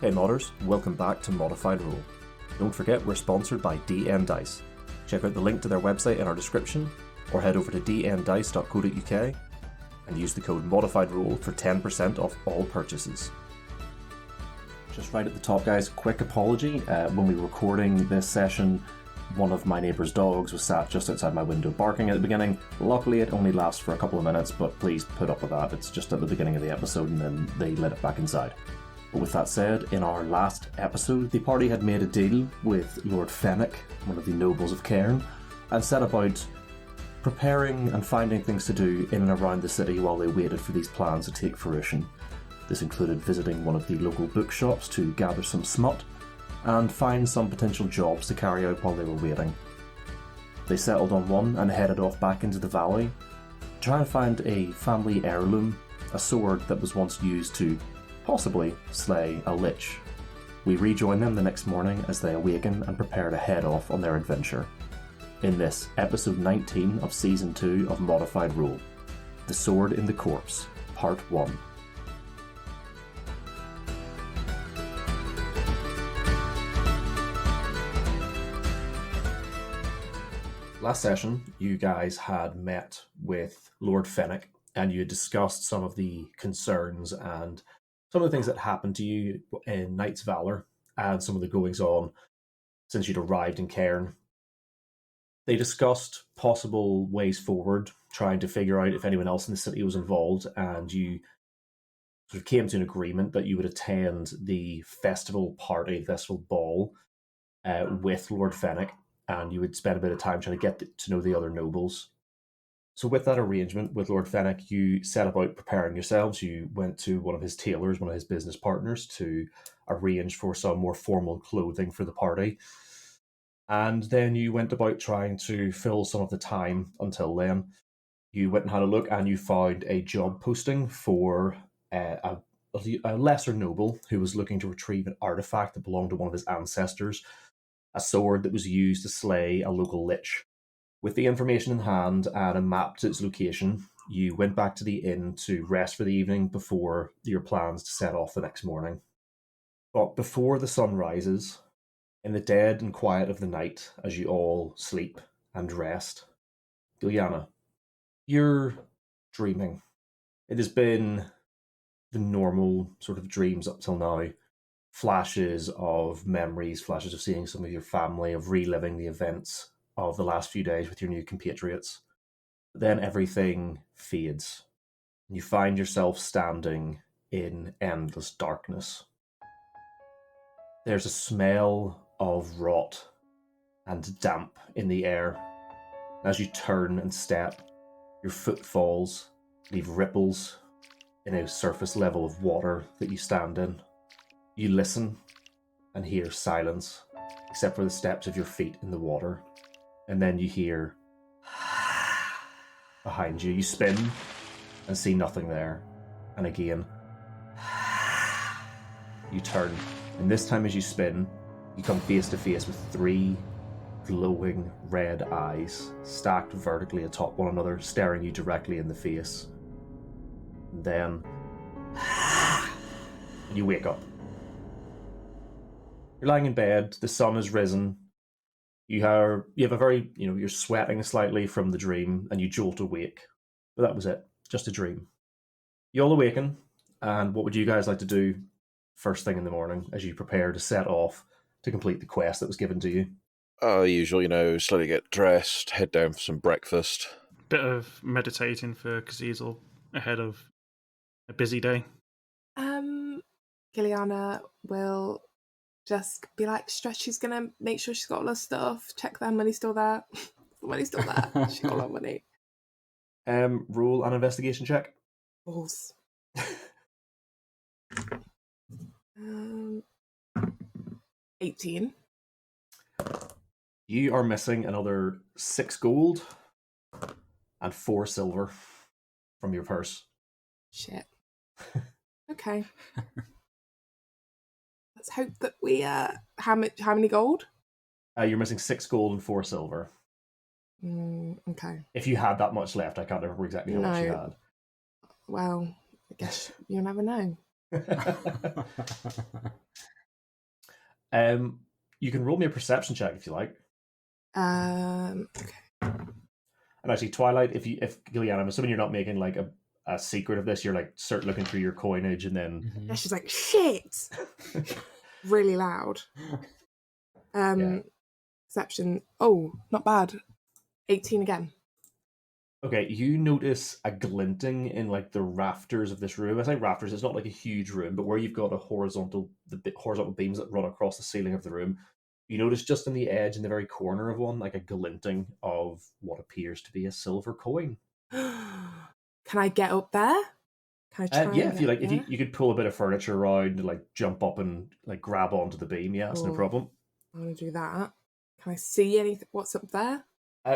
Hey modders, welcome back to ModifedRoll. Don't forget we're sponsored by DM Dice. Check out the link to their website in our description, or head over to dmdice.co.uk and use the code ModifedRoll for 10% off all purchases. Just right at the top guys, quick apology. When we were recording this session, one of my neighbour's dogs was sat just outside my window barking at the beginning. Luckily it only lasts for a couple of minutes, but please put up with that. It's just at the beginning of the episode and then they let it back inside. But with that said, in our last episode, the party had made a deal with Lord Fenwick, one of the nobles of Cairn, and set about preparing and finding things to do in and around the city while they waited for these plans to take fruition. This included visiting one of the local bookshops to gather some smut, and find some potential jobs to carry out while they were waiting. They settled on one and headed off back into the valley, trying to find a family heirloom, a sword that was once used to possibly slay a lich. We rejoin them the next morning as they awaken and prepare to head off on their adventure. In this, episode 19 of season 2 of ModifedRoll, The Sword in the Corpse, part 1. Last session, you guys had met with Lord Fenwick and you had discussed some of the concerns and some of the things that happened to you in Knight's Valor and some of the goings-on since you'd arrived in Cairn. They discussed possible ways forward, trying to figure out if anyone else in the city was involved, and you sort of came to an agreement that you would attend the festival ball with Lord Fenwick, and you would spend a bit of time trying to get to know the other nobles. So with that arrangement with Lord Fenwick, you set about preparing yourselves. You went to one of his tailors, one of his business partners, to arrange for some more formal clothing for the party. And then you went about trying to fill some of the time until then. You went and had a look and you found a job posting for a lesser noble who was looking to retrieve an artifact that belonged to one of his ancestors, a sword that was used to slay a local lich. With the information in hand and a map to its location, you went back to the inn to rest for the evening before your plans to set off the next morning. But before the sun rises, in the dead and quiet of the night, as you all sleep and rest, Giuliana, you're dreaming. It has been the normal sort of dreams up till now. Flashes of memories, flashes of seeing some of your family, of reliving the events of the last few days with your new compatriots. But then everything fades, and you find yourself standing in endless darkness. There's a smell of rot and damp in the air. As you turn and step, your footfalls leave ripples in a surface level of water that you stand in. You listen and hear silence, except for the steps of your feet in the water. And then you hear behind you. You spin and see nothing there. And again, you turn. And this time as you spin, you come face to face with 3 glowing red eyes stacked vertically atop one another, staring you directly in the face. And then you wake up. You're lying in bed, the sun has risen. You have a very, you're sweating slightly from the dream, and you jolt awake. But that was it, just a dream. You all awaken, and what would you guys like to do first thing in the morning as you prepare to set off to complete the quest that was given to you? Usual, slowly get dressed, head down for some breakfast. Bit of meditating for Kazizel ahead of a busy day. Giuliana will just be like, she's gonna make sure she's got all her stuff, check that money's still there. The money's still there. She got a lot of money. Roll an investigation check. Balls. 18. You are missing another 6 gold and 4 silver from your purse. Shit. Okay. Let's hope that we how many gold? You're missing 6 gold and 4 silver. Okay. If you had that much left, I can't remember exactly how much you had. Well, I guess you'll never know. You can roll me a perception check if you like. Okay. And actually, Twilight, if Gillian, I'm assuming you're not making like a secret of this. You're like start looking through your coinage and then. Yeah, she's like, shit! Really loud. Perception. Oh, not bad. 18 again. Okay, you notice a glinting in like the rafters of this room. I say rafters, it's not like a huge room, but where you've got the horizontal beams that run across the ceiling of the room, you notice just on the edge, in the very corner of one, like a glinting of what appears to be a silver coin. Can I get up there? Can I try? Yeah, if you like, if you could pull a bit of furniture around, and, like jump up and like grab onto the beam. Yeah, that's no problem. I'm gonna do that. Can I see anything? What's up there?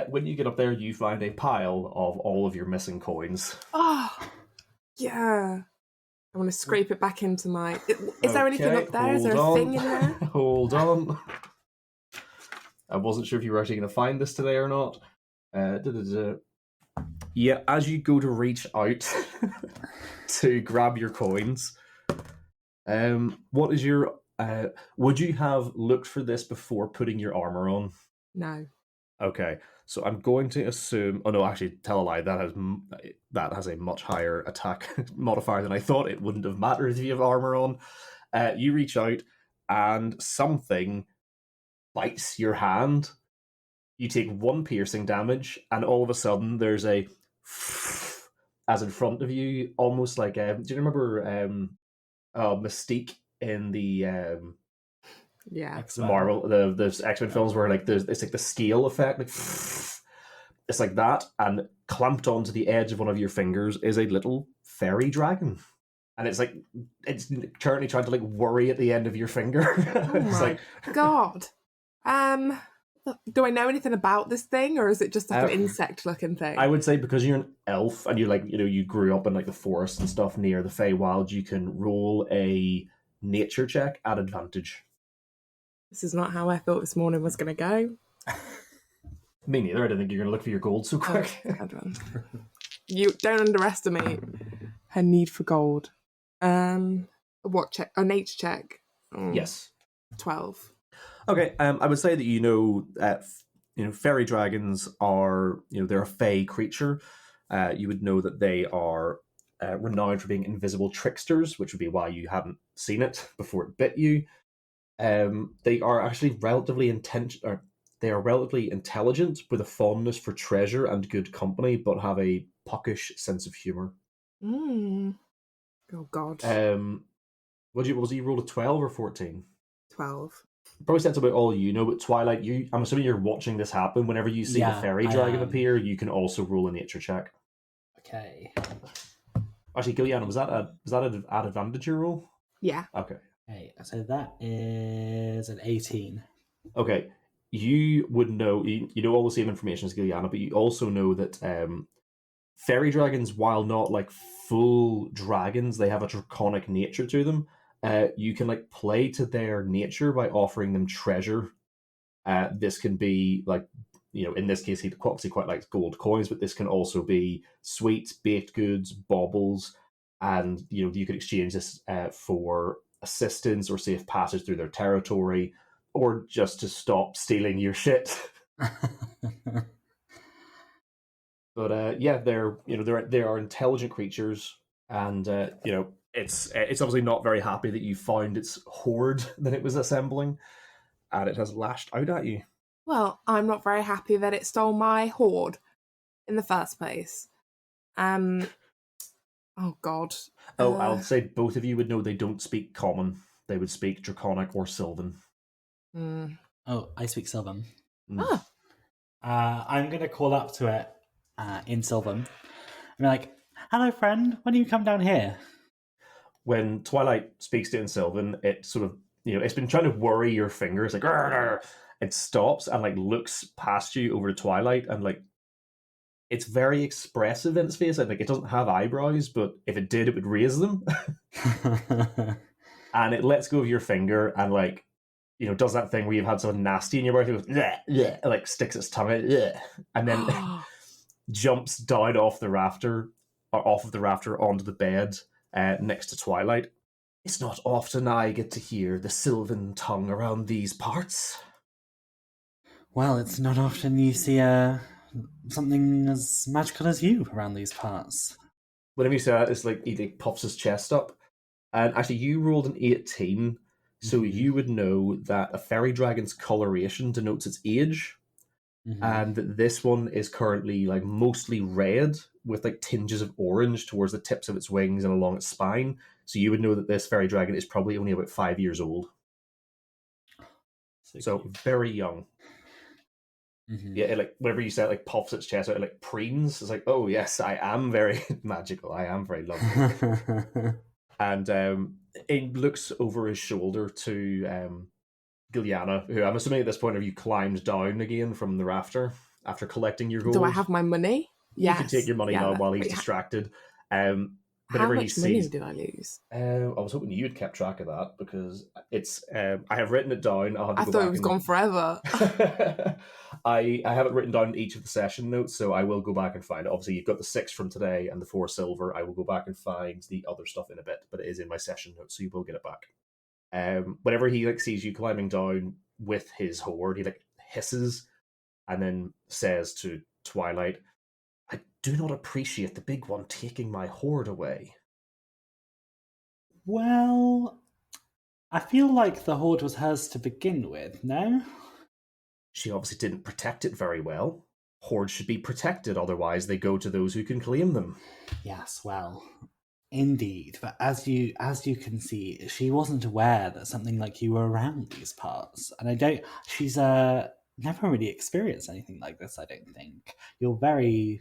When you get up there, you find a pile of all of your missing coins. Oh, yeah. I want to scrape it back into my... Is there anything up there? Is there a thing in there? Hold on. I wasn't sure if you were actually going to find this today or not. Yeah, as you go to reach out to grab your coins, what is your... would you have looked for this before putting your armor on? No. Okay, so I'm going to assume... Oh no, actually, tell a lie. That has a much higher attack modifier than I thought. It wouldn't have mattered if you have armor on. You reach out, and something bites your hand. You take 1 piercing damage, and all of a sudden there's a... as in front of you, almost like... do you remember Mystique in the... Yeah, Marvel, the X-Men films where like it's like the scale effect, like it's like that, and clamped onto the edge of one of your fingers is a little fairy dragon, and it's like it's currently trying to like worry at the end of your finger. Oh It's my god. Do I know anything about this thing, or is it just like an insect-looking thing? I would say because you're an elf and you like you grew up in like the forest and stuff near the Feywild, you can roll a nature check at advantage. This is not how I thought this morning was going to go. Me neither. I didn't think you're going to look for your gold so quick. You don't underestimate her need for gold. What check? A nature check. Yes. 12. Okay. I would say that fairy dragons are they're a fey creature. You would know that they are renowned for being invisible tricksters, which would be why you hadn't seen it before it bit you. They are actually relatively intelligent with a fondness for treasure and good company, but have a puckish sense of humor. Oh god. Was you rolled a 12 or 14? 12. Probably said about all but Twilight, I'm assuming you're watching this happen. Whenever you see the fairy dragon appear, you can also roll a nature check. Okay. Actually, Gillian, was that an advantage your roll? Yeah. Okay. Okay, so that is an 18. Okay, you would know, you know all the same information as Gilliana, but you also know that fairy dragons, while not like full dragons, they have a draconic nature to them. You can like play to their nature by offering them treasure. This can be like, in this case, he obviously quite likes gold coins, but this can also be sweets, baked goods, baubles, and you could exchange this for assistance or safe passage through their territory, or just to stop stealing your shit. But they are intelligent creatures, and it's obviously not very happy that you found its hoard that it was assembling, and it has lashed out at you. Well, I'm not very happy that it stole my hoard in the first place. Oh god. I'll say both of you would know they don't speak common. They would speak Draconic or Sylvan. Oh, I speak Sylvan. Ah. I'm going to call up to it in Sylvan. I'm like, hello friend, when do you come down here? When Twilight speaks to it in Sylvan, it sort of, it's been trying to worry your fingers, like, "Arr, arr." It stops and like looks past you over to Twilight, and like, it's very expressive in its face. Like it doesn't have eyebrows, but if it did, it would raise them. And it lets go of your finger and like, does that thing where you've had something nasty in your mouth. It goes, bleh, bleh, and like sticks its tongue out, bleh, and then jumps down off of the rafter onto the bed next to Twilight. It's not often I get to hear the sylvan tongue around these parts. Well, it's not often you see something as magical as you around these parts. Whenever you say that, it's like he like, puffs his chest up. And actually, you rolled an 18, so Mhm. you would know that a fairy dragon's coloration denotes its age, and that this one is currently like mostly red with like tinges of orange towards the tips of its wings and along its spine. So you would know that this fairy dragon is probably only about 5 years old. So cute. very young. Mhm. Yeah, it, like whenever you say it, like puffs its chest out, it like preens. It's like, oh yes, I am very magical. I am very lovely. And he looks over his shoulder to Giliana, who I'm assuming at this point have you climbed down again from the rafter after collecting your gold. Do I have my money? You Yes. can take your money Yeah, now that- while he's wait, distracted. How Whenever he much money sees, did I lose? I was hoping you had kept track of that because it's. I have written it down. I'll have to I go thought back it was and gone forever. I have it written down in each of the session notes, so I will go back and find it. Obviously, you've got the 6 from today and the 4 silver. I will go back and find the other stuff in a bit, but it is in my session notes, so you will get it back. Whenever he like sees you climbing down with his horde, he like hisses and then says to Twilight, "I do not appreciate the big one taking my horde away." Well, I feel like the hoard was hers to begin with, no? She obviously didn't protect it very well. Hordes should be protected, otherwise they go to those who can claim them. Yes, well, indeed. But as you can see, she wasn't aware that something like you were around these parts. And she's never really experienced anything like this, I don't think. You're very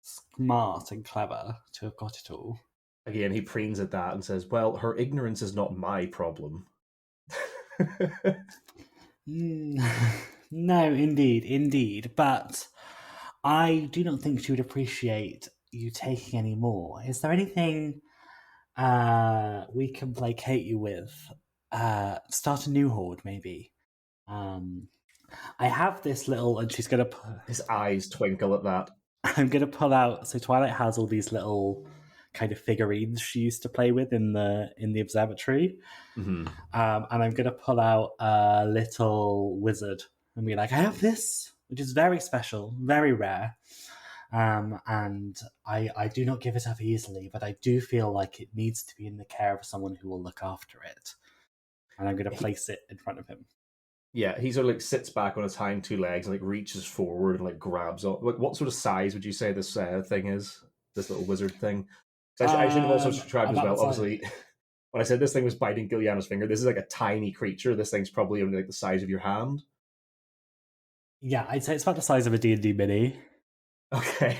smart and clever to have got it all. Again, he preens at that and says, "Well, her ignorance is not my problem." No, indeed. But I do not think she would appreciate you taking any more. Is there anything we can placate you with? Start a new horde, maybe. I have this little, and she's gonna. His eyes twinkle at that. I'm gonna pull out. So Twilight has all these little kind of figurines she used to play with in the observatory, Mm-hmm. and I'm gonna pull out a little wizard and be like, I have this, which is very special, very rare. And I do not give it up easily, but I do feel like it needs to be in the care of someone who will look after it. And I'm going to place it in front of him. Yeah, he sort of like sits back on his hind 2 legs and like reaches forward and like grabs on. Like, what sort of size would you say this thing is? This little wizard thing. I should have also described as well. Obviously, when I said this thing was biting Giliana's finger, this is like a tiny creature. This thing's probably only like the size of your hand. Yeah, I'd say it's about the size of a D&D mini. Okay,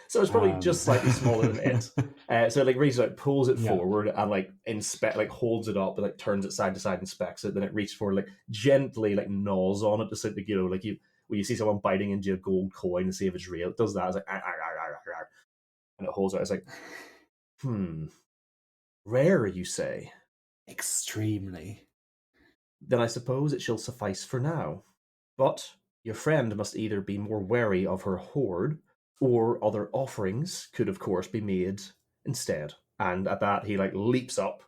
so it's probably just slightly smaller than it. So it like reaches out, pulls it forward, and like holds it up, and like turns it side to side, inspects it. Then it reaches forward, like gently, like gnaws on it to say, like, like when you see someone biting into a gold coin to see if it's real. It does that. It's like, and it holds it. It's like, rare, you say? Extremely. Then I suppose it shall suffice for now. But your friend must either be more wary of her hoard, or other offerings could, of course, be made instead. And at that, he like leaps up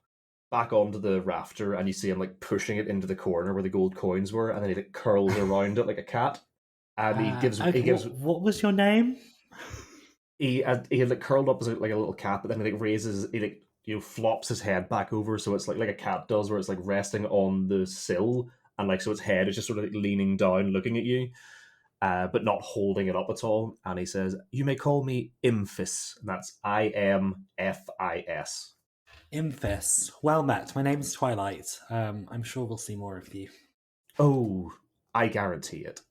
back onto the rafter, and you see him like pushing it into the corner where the gold coins were, and then he like curls around it like a cat. And he gives. What was your name? He had like curled up as like a little cat, but then he like raises. He like flops his head back over, so it's like a cat does, where it's like resting on the sill, and like so its head is just sort of like leaning down, looking at you. But not holding it up at all. And he says, "You may call me Imphis." And that's IMFIS. Imphis. Well met. My name's Twilight. I'm sure we'll see more of you. Oh, I guarantee it.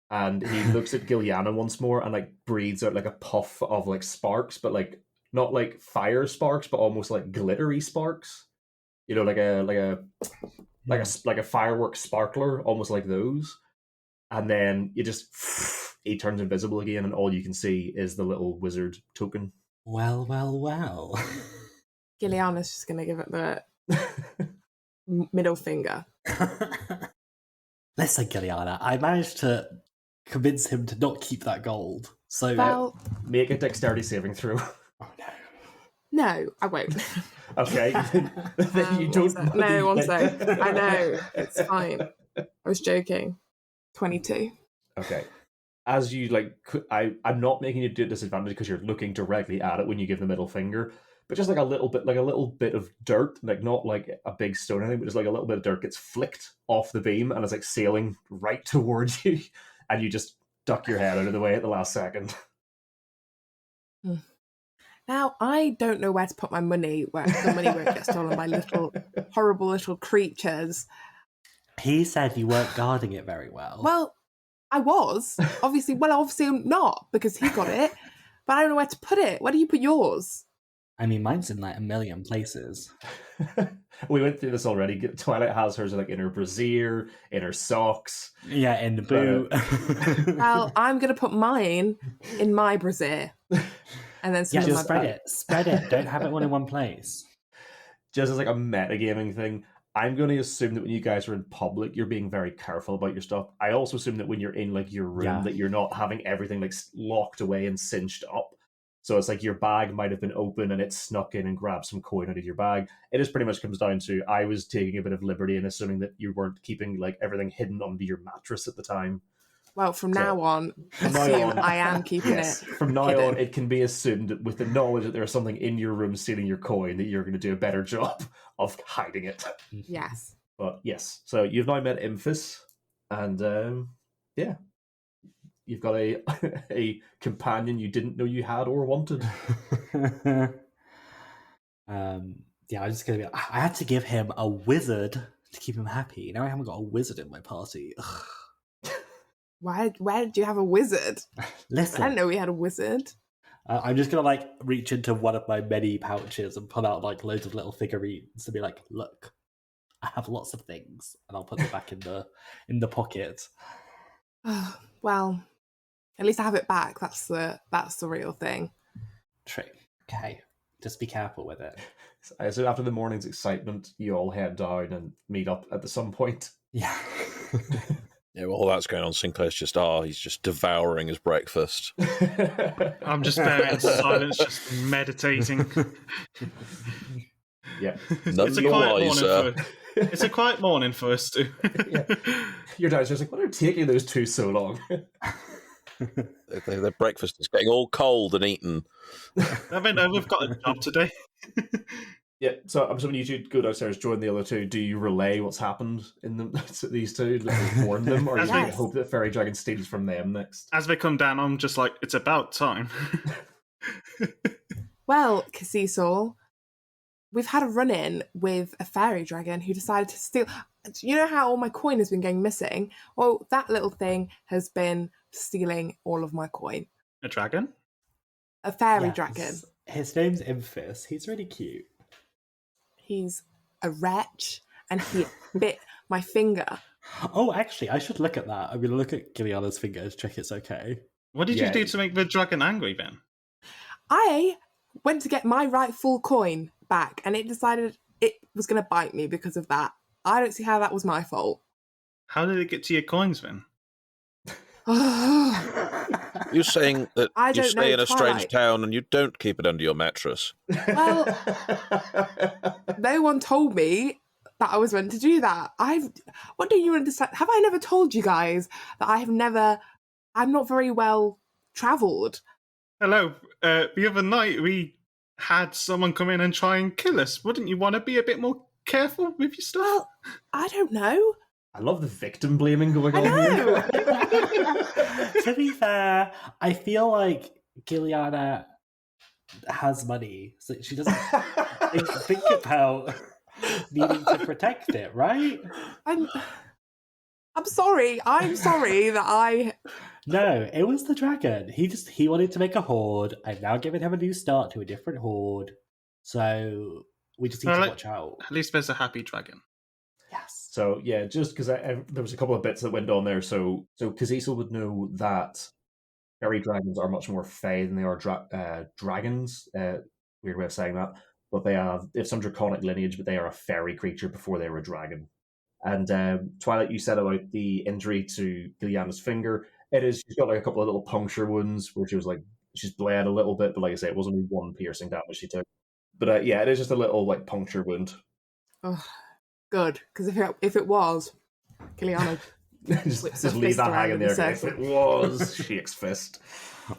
And he looks at Giliana once more and like breathes out like a puff of like sparks, but like not like fire sparks, but almost like glittery sparks. You know, like a firework sparkler, almost like those. And then he turns invisible again, and all you can see is the little wizard token. Well. Giliana's just going to give it the middle finger. Listen, Giliana, I managed to convince him to not keep that gold. So make a dexterity saving throw. Oh no. No, I won't. Okay. Then you don't. No, one sec. I know. It's fine. I was joking. 22. Okay. As you I'm not making you do disadvantage because you're looking directly at it when you give the middle finger, but just like a little bit of dirt, like not like a big stone or anything, but just like a little bit of dirt gets flicked off the beam and it's like sailing right towards you, and you just duck your head out of the way at the last second. Now, I don't know where to put my money, where the money won't get stolen by little, horrible little creatures. He said you weren't guarding it very well. Well, I was. Obviously I'm not, because he got it. But I don't know where to put it. Where do you put yours? I mean, mine's in like a million places. We went through this already. Twilight has hers like in her brassiere, in her socks. Yeah, in the boot. Well, I'm going to put mine in my brassiere. And then yeah, just spread it. Spread it. Don't have it all in one place. Just as like a metagaming thing, I'm going to assume that when you guys are in public, you're being very careful about your stuff. I also assume that when you're in like your room, that you're not having everything like locked away and cinched up. So it's like your bag might have been open and it snuck in and grabbed some coin out of your bag. It just pretty much comes down to I was taking a bit of liberty and assuming that you weren't keeping like everything hidden under your mattress at the time. Well, from now on, I am keeping it. From now on, it can be assumed that with the knowledge that there's something in your room stealing your coin, that you're going to do a better job of hiding it. Yes. But yes, so you've now met Imphis, and yeah, you've got a companion you didn't know you had or wanted. Yeah, I'm just gonna be. I had to give him a wizard to keep him happy. Now I haven't got a wizard in my party. Ugh. Where did you have a wizard? Listen, I didn't know we had a wizard. I'm just gonna like reach into one of my many pouches and pull out like loads of little figurines and be like, "Look, I have lots of things," and I'll put them back in the pocket. Well, at least I have it back. That's the real thing. True. Okay, just be careful with it. So after the morning's excitement, you all head down and meet up at some point. Yeah. Yeah, well, all that's going on. Sinclair's just, he's just devouring his breakfast. I'm just there in silence, just meditating. Yeah. It's a quiet morning it's a quiet morning for us too. Yeah. Your dad's just like, what are taking those two so long? Their breakfast is getting all cold and eaten. I mean, we've got a job today. Yeah, so I'm assuming you two go downstairs, join the other two. Do you relay what's happened in to these two? Like, warn them, or you hope that Fairy Dragon steals from them next? As they come down, I'm just like, it's about time. Well, Casisol, we've had a run-in with a fairy dragon who decided to steal. You know how all my coin has been going missing? Well, that little thing has been stealing all of my coin. A dragon? A fairy dragon. His name's Imphis. He's really cute. He's a wretch, and he bit my finger. Oh, actually, I should look at that. I'm going to look at Giliana's finger to check it's okay. What did you do to make the dragon angry, then? I went to get my rightful coin back, and it decided it was going to bite me because of that. I don't see how that was my fault. How did it get to your coins, then? You're saying that you stay in a strange town and you don't keep it under your mattress. Well, no one told me that I was meant to do that. What do you understand? Have I never told you guys that I'm not very well travelled? Hello. The other night we had someone come in and try and kill us. Wouldn't you want to be a bit more careful with your stuff? Well, I don't know. I love the victim blaming going on here. To be fair, I feel like Giliana has money, so she doesn't think about needing to protect it, right? I'm sorry. I'm sorry that I... No, it was the dragon. He wanted to make a horde. I've now given him a new start to a different horde. So we just need to watch out. At least there's a happy dragon. Yes. So yeah, just because there was a couple of bits that went on there. So Kazisel would know that fairy dragons are much more fey than they are dragons. Weird way of saying that, but they have some draconic lineage, but they are a fairy creature before they were a dragon. And Twilight, you said about the injury to Giliana's finger. She's got like a couple of little puncture wounds where she's bled a little bit, but like I say, it was only one piercing damage she took. But yeah, it is just a little like puncture wound. Oh, good, because if it was, Kiliana just leave that hanging there. If it was, shakes fist.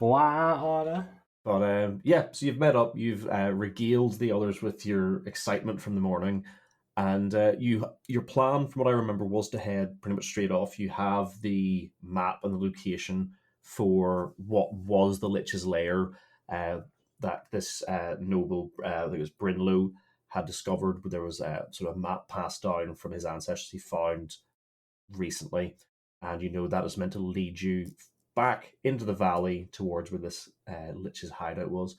Order. But yeah, so you've met up, you've regaled the others with your excitement from the morning, and your plan, from what I remember, was to head pretty much straight off. You have the map and the location for what was the Lich's lair that this noble, I think it was Brinlow, had discovered. There was a sort of map passed down from his ancestors he found recently, and you know that is meant to lead you back into the valley towards where this Lich's hideout was.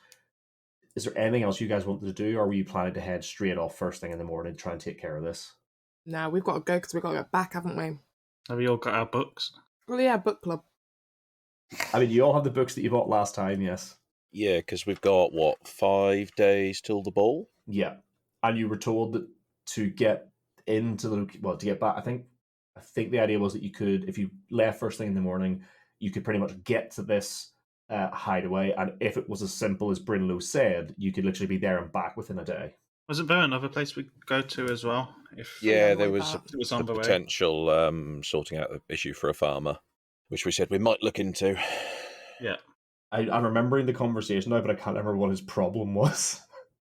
Is there anything else you guys wanted to do, or were you planning to head straight off first thing in the morning to try and take care of this? No, we've got to go because we've got to get back, haven't we? Have we all got our books? Well, yeah, book club. I mean, you all have the books that you bought last time, yes? Yeah, because we've got, 5 days till the ball? Yeah. And you were told that to get into to get back, I think the idea was that you could, if you left first thing in the morning, you could pretty much get to this hideaway, and if it was as simple as Brinlow said, you could literally be there and back within a day. Wasn't there another place we could go to as well? Yeah, there was it was on the the way. potential sorting out the issue for a farmer, which we said we might look into. Yeah. I'm remembering the conversation now, but I can't remember what his problem was.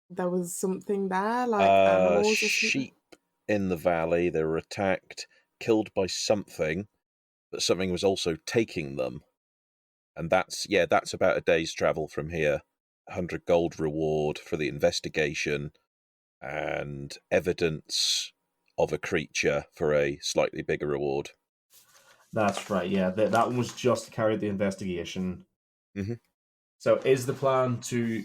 There was something there, like animals or something. Sheep in the valley. They were attacked, killed by something, but something was also taking them. And that's about a day's travel from here. 100 gold reward for the investigation, and evidence of a creature for a slightly bigger reward. That's right, yeah. That one was just to carry out the investigation. Mm-hmm. So is the plan to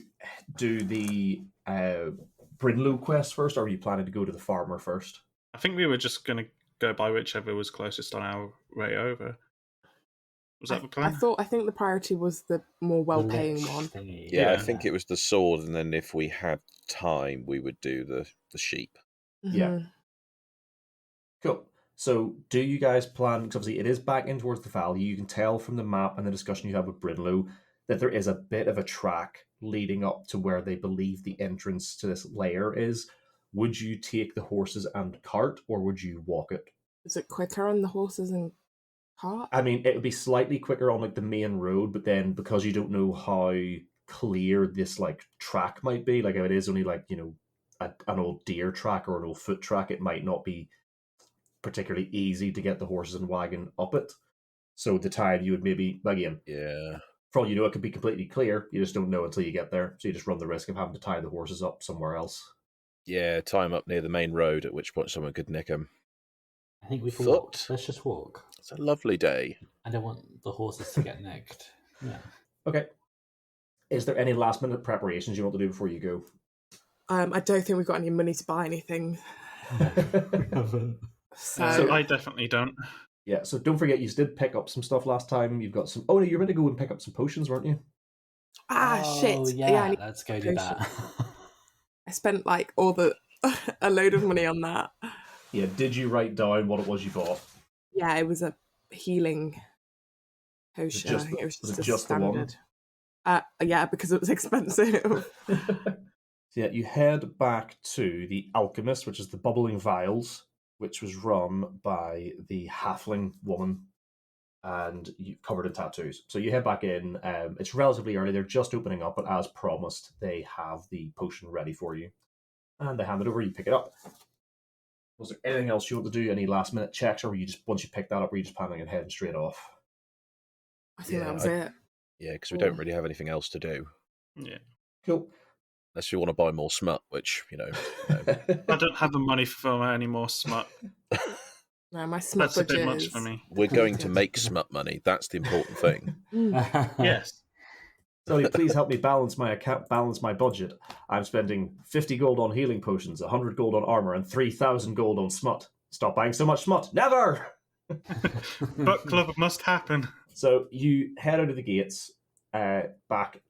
do the Brinlow quest first, or are you planning to go to the farmer first? I think we were just going to go by whichever was closest on our way over. Was that the plan? I think the priority was the more well-paying one. Yeah, I think it was the sword, and then if we had time, we would do the sheep. Mm-hmm. Yeah. Cool. So do you guys plan, because obviously it is back in towards the valley, you can tell from the map and the discussion you have with Brinlow that there is a bit of a track leading up to where they believe the entrance to this lair is. Would you take the horses and cart, or would you walk it? Is it quicker on the horses and cart? I mean, it would be slightly quicker on like the main road, but then because you don't know how clear this like track might be, like if it is only like, you know, an old deer track or an old foot track, it might not be particularly easy to get the horses and wagon up it. So the time you would maybe, again, for all you know, it could be completely clear. You just don't know until you get there. So you just run the risk of having to tie the horses up somewhere else. Yeah, tie them up near the main road, at which point someone could nick them. I think we can walk. Let's just walk. It's a lovely day. I don't want the horses to get nicked. Yeah. Okay. Is there any last minute preparations you want to do before you go? I don't think we've got any money to buy anything. So I definitely don't. Yeah, so don't forget you did pick up some stuff last time. You've got some... Oh, no, you were meant to go and pick up some potions, weren't you? Shit. Yeah, let's go do that. I spent like a load of money on that. Yeah, did you write down what it was you bought? Yeah, it was a healing potion. I think it was just a standard. Yeah, because it was expensive. So yeah, you head back to the Alchemist, which is the Bubbling Vials, which was run by the halfling woman, and you covered in tattoos. So you head back in. It's relatively early. They're just opening up, but as promised, they have the potion ready for you. And they hand it over, you pick it up. Was there anything else you want to do? Any last minute checks, or were you just, once you picked that up, were you just planning on heading straight off? I think that was it. Yeah, because we don't really have anything else to do. Yeah. Cool. Unless we want to buy more smut, which, I don't have the money for any more smut. No, my smut That's a bit budget much is... for me. We're going to make smut money. That's the important thing. Yes. So please help me balance my account, balance my budget. I'm spending 50 gold on healing potions, 100 gold on armor, and 3,000 gold on smut. Stop buying so much smut. Never! Book club must happen. So you head out of the gates, back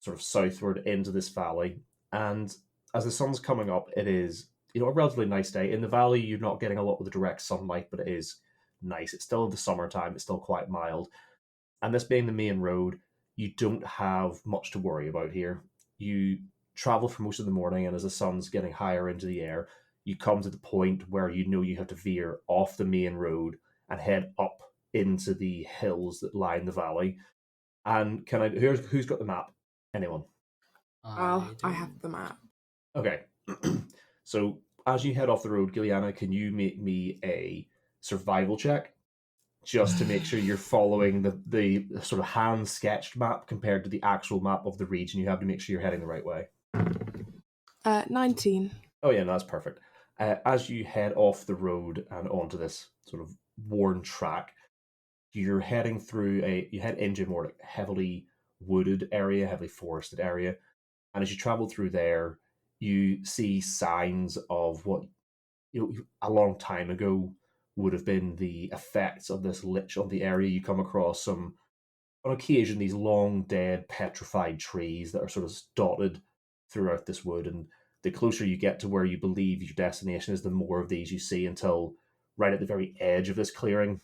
sort of southward into this valley, and as the sun's coming up, it is, you know, a relatively nice day. In the valley, you're not getting a lot of the direct sunlight, but it is nice. It's still the summertime. It's still quite mild. And this being the main road, you don't have much to worry about here. You travel for most of the morning, and as the sun's getting higher into the air, you come to the point where you know you have to veer off the main road and head up into the hills that line the valley. And who's got the map? Anyone? I have the map. Okay. So as you head off the road, Gilliana, can you make me a survival check? Just to make sure you're following the sort of hand-sketched map compared to the actual map of the region. You have to make sure you're heading the right way. 19. Oh yeah, no, that's perfect. As you head off the road and onto this sort of worn track, you're heading you head into a more like heavily wooded area, heavily forested area. And as you travel through there, you see signs of what a long time ago would have been the effects of this lich on the area. You come across on occasion, these long dead petrified trees that are sort of dotted throughout this wood. And the closer you get to where you believe your destination is, the more of these you see, until right at the very edge of this clearing,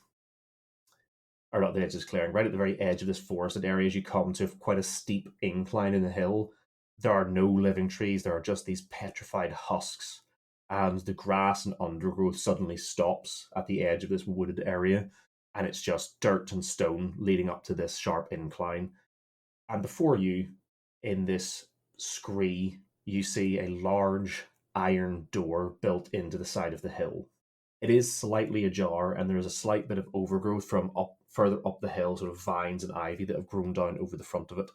or not the edge of this clearing, right at the very edge of this forested area, as you come to quite a steep incline in the hill, there are no living trees. There are just these petrified husks, and the grass and undergrowth suddenly stops at the edge of this wooded area, and it's just dirt and stone leading up to this sharp incline. And before you, in this scree, you see a large iron door built into the side of the hill. It is slightly ajar, and there is a slight bit of overgrowth from further up the hill, sort of vines and ivy that have grown down over the front of it.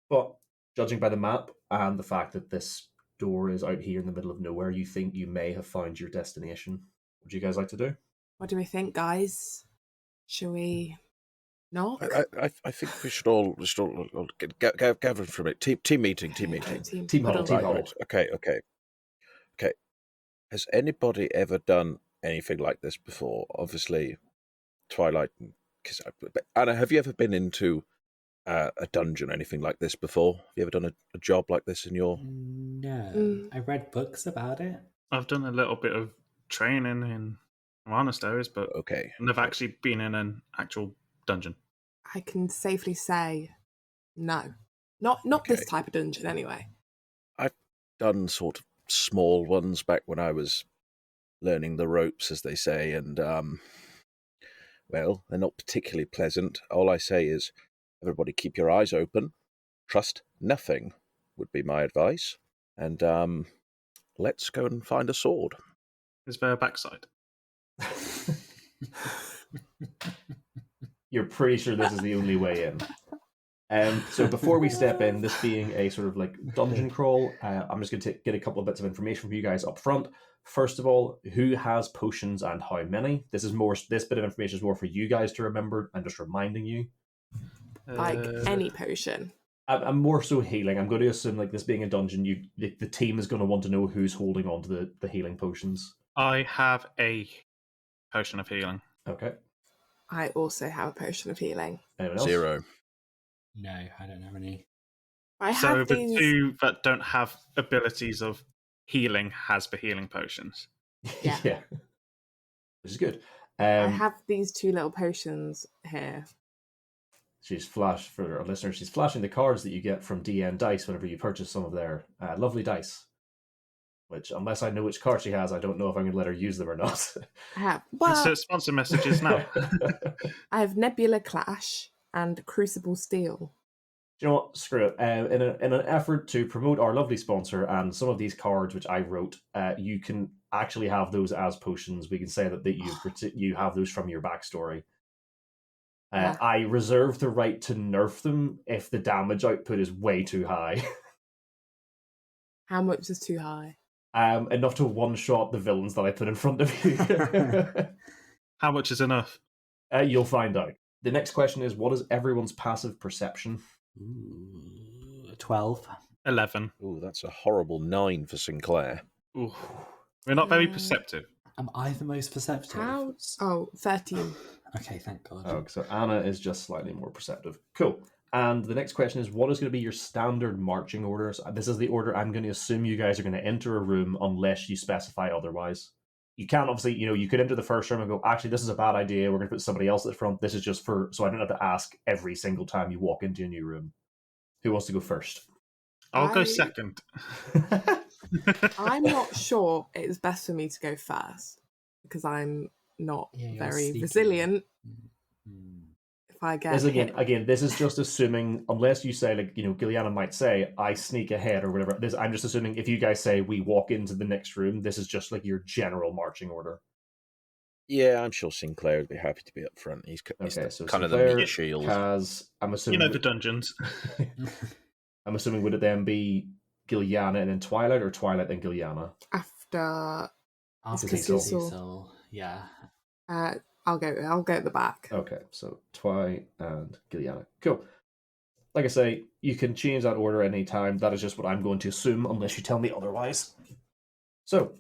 But judging by the map and the fact that this door is out here in the middle of nowhere, you think you may have found your destination. What would you guys like to do? What do we think, guys? Shall we knock? I think we should all gather from it. Team meeting. Team Right. Okay. Has anybody ever done anything like this before? Obviously, Twilight. Anna, have you ever been into a dungeon, anything like this before? Have you ever done a job like this in your... No. I read books about it. I've done a little bit of training in monasteries, but Okay. I've never actually been in an actual dungeon. I can safely say no. Not this type of dungeon, anyway. I've done sort of small ones back when I was learning the ropes, as they say, and, well, they're not particularly pleasant. All I say is, everybody keep your eyes open. Trust nothing, would be my advice. And, let's go and find a sword. Is there a backside? You're pretty sure this is the only way in. So before we step in, this being a sort of like dungeon crawl, I'm just going to get a couple of bits of information from you guys up front. First of all, who has potions and how many? This bit of information is more for you guys to remember. I'm just reminding you. Like any potion. I'm more so healing. I'm going to assume, like, this being a dungeon, the team is going to want to know who's holding on to the healing potions. I have a potion of healing. Okay. I also have a potion of healing. Anyone else? 0. No, I don't have any. I So have the these... two that don't have abilities of healing has the healing potions. Yeah. Yeah. Which is good. I have these 2 little potions here. She's flashed, for our listeners, she's flashing the cards that you get from DN Dice whenever you purchase some of their lovely dice. Which, unless I know which card she has, I don't know if I'm going to let her use them or not. I have... Insert sponsor messages now. I have Nebula Clash and Crucible Steel. You know what? Screw it. In an effort to promote our lovely sponsor and some of these cards which I wrote, you can actually have those as potions. We can say that you have those from your backstory. Yeah. I reserve the right to nerf them if the damage output is way too high. How much is too high? Enough to one-shot the villains that I put in front of you. How much is enough? You'll find out. The next question is, what is everyone's passive perception? Ooh, 12. 11. Ooh, that's a horrible 9 for Sinclair. Ooh. We're not very perceptive. Am I the most perceptive? How? Oh, 13. Okay, thank God. Oh, so Anna is just slightly more perceptive. Cool. And the next question is, what is going to be your standard marching orders? This is the order I'm going to assume you guys are going to enter a room unless you specify otherwise. You can't obviously, you could enter the first room and go, actually, this is a bad idea. We're going to put somebody else at the front. This is just so I don't have to ask every single time you walk into a new room. Who wants to go first? I'll go second. I'm not sure it's best for me to go first because I'm not Yeah, you're very sneaky. resilient. Mm. If I get This hit. again, this is just assuming, unless you say, like, Gilliana might say, I sneak ahead or whatever. I'm just assuming if you guys say we walk into the next room, this is just like your general marching order. Yeah, I'm sure Sinclair would be happy to be up front. He's Okay, so kind of the Sinclair, meat shield. Kaz, I'm assuming the dungeons. I'm assuming would it then be Gilliana and then Twilight, or Twilight and Gilliana? After Cecil. Yeah. I'll go at the back. Okay, so Twi and Gilliana. Cool. Like I say, you can change that order any time. That is just what I'm going to assume, unless you tell me otherwise. So,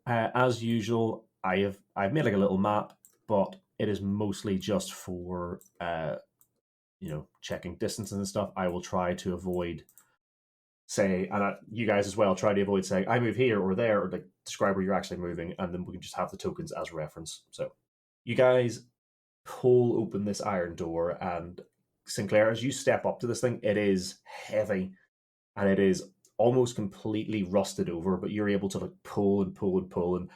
as usual, I've made like a little map, but it is mostly just for checking distances and stuff. I will try to avoid you guys as well try to avoid saying I move here or there, or like describe where you're actually moving, and then we can just have the tokens as reference. So, you guys pull open this iron door, and Sinclair, as you step up to this thing, it is heavy and it is almost completely rusted over, but you're able to like pull and pull and pull, and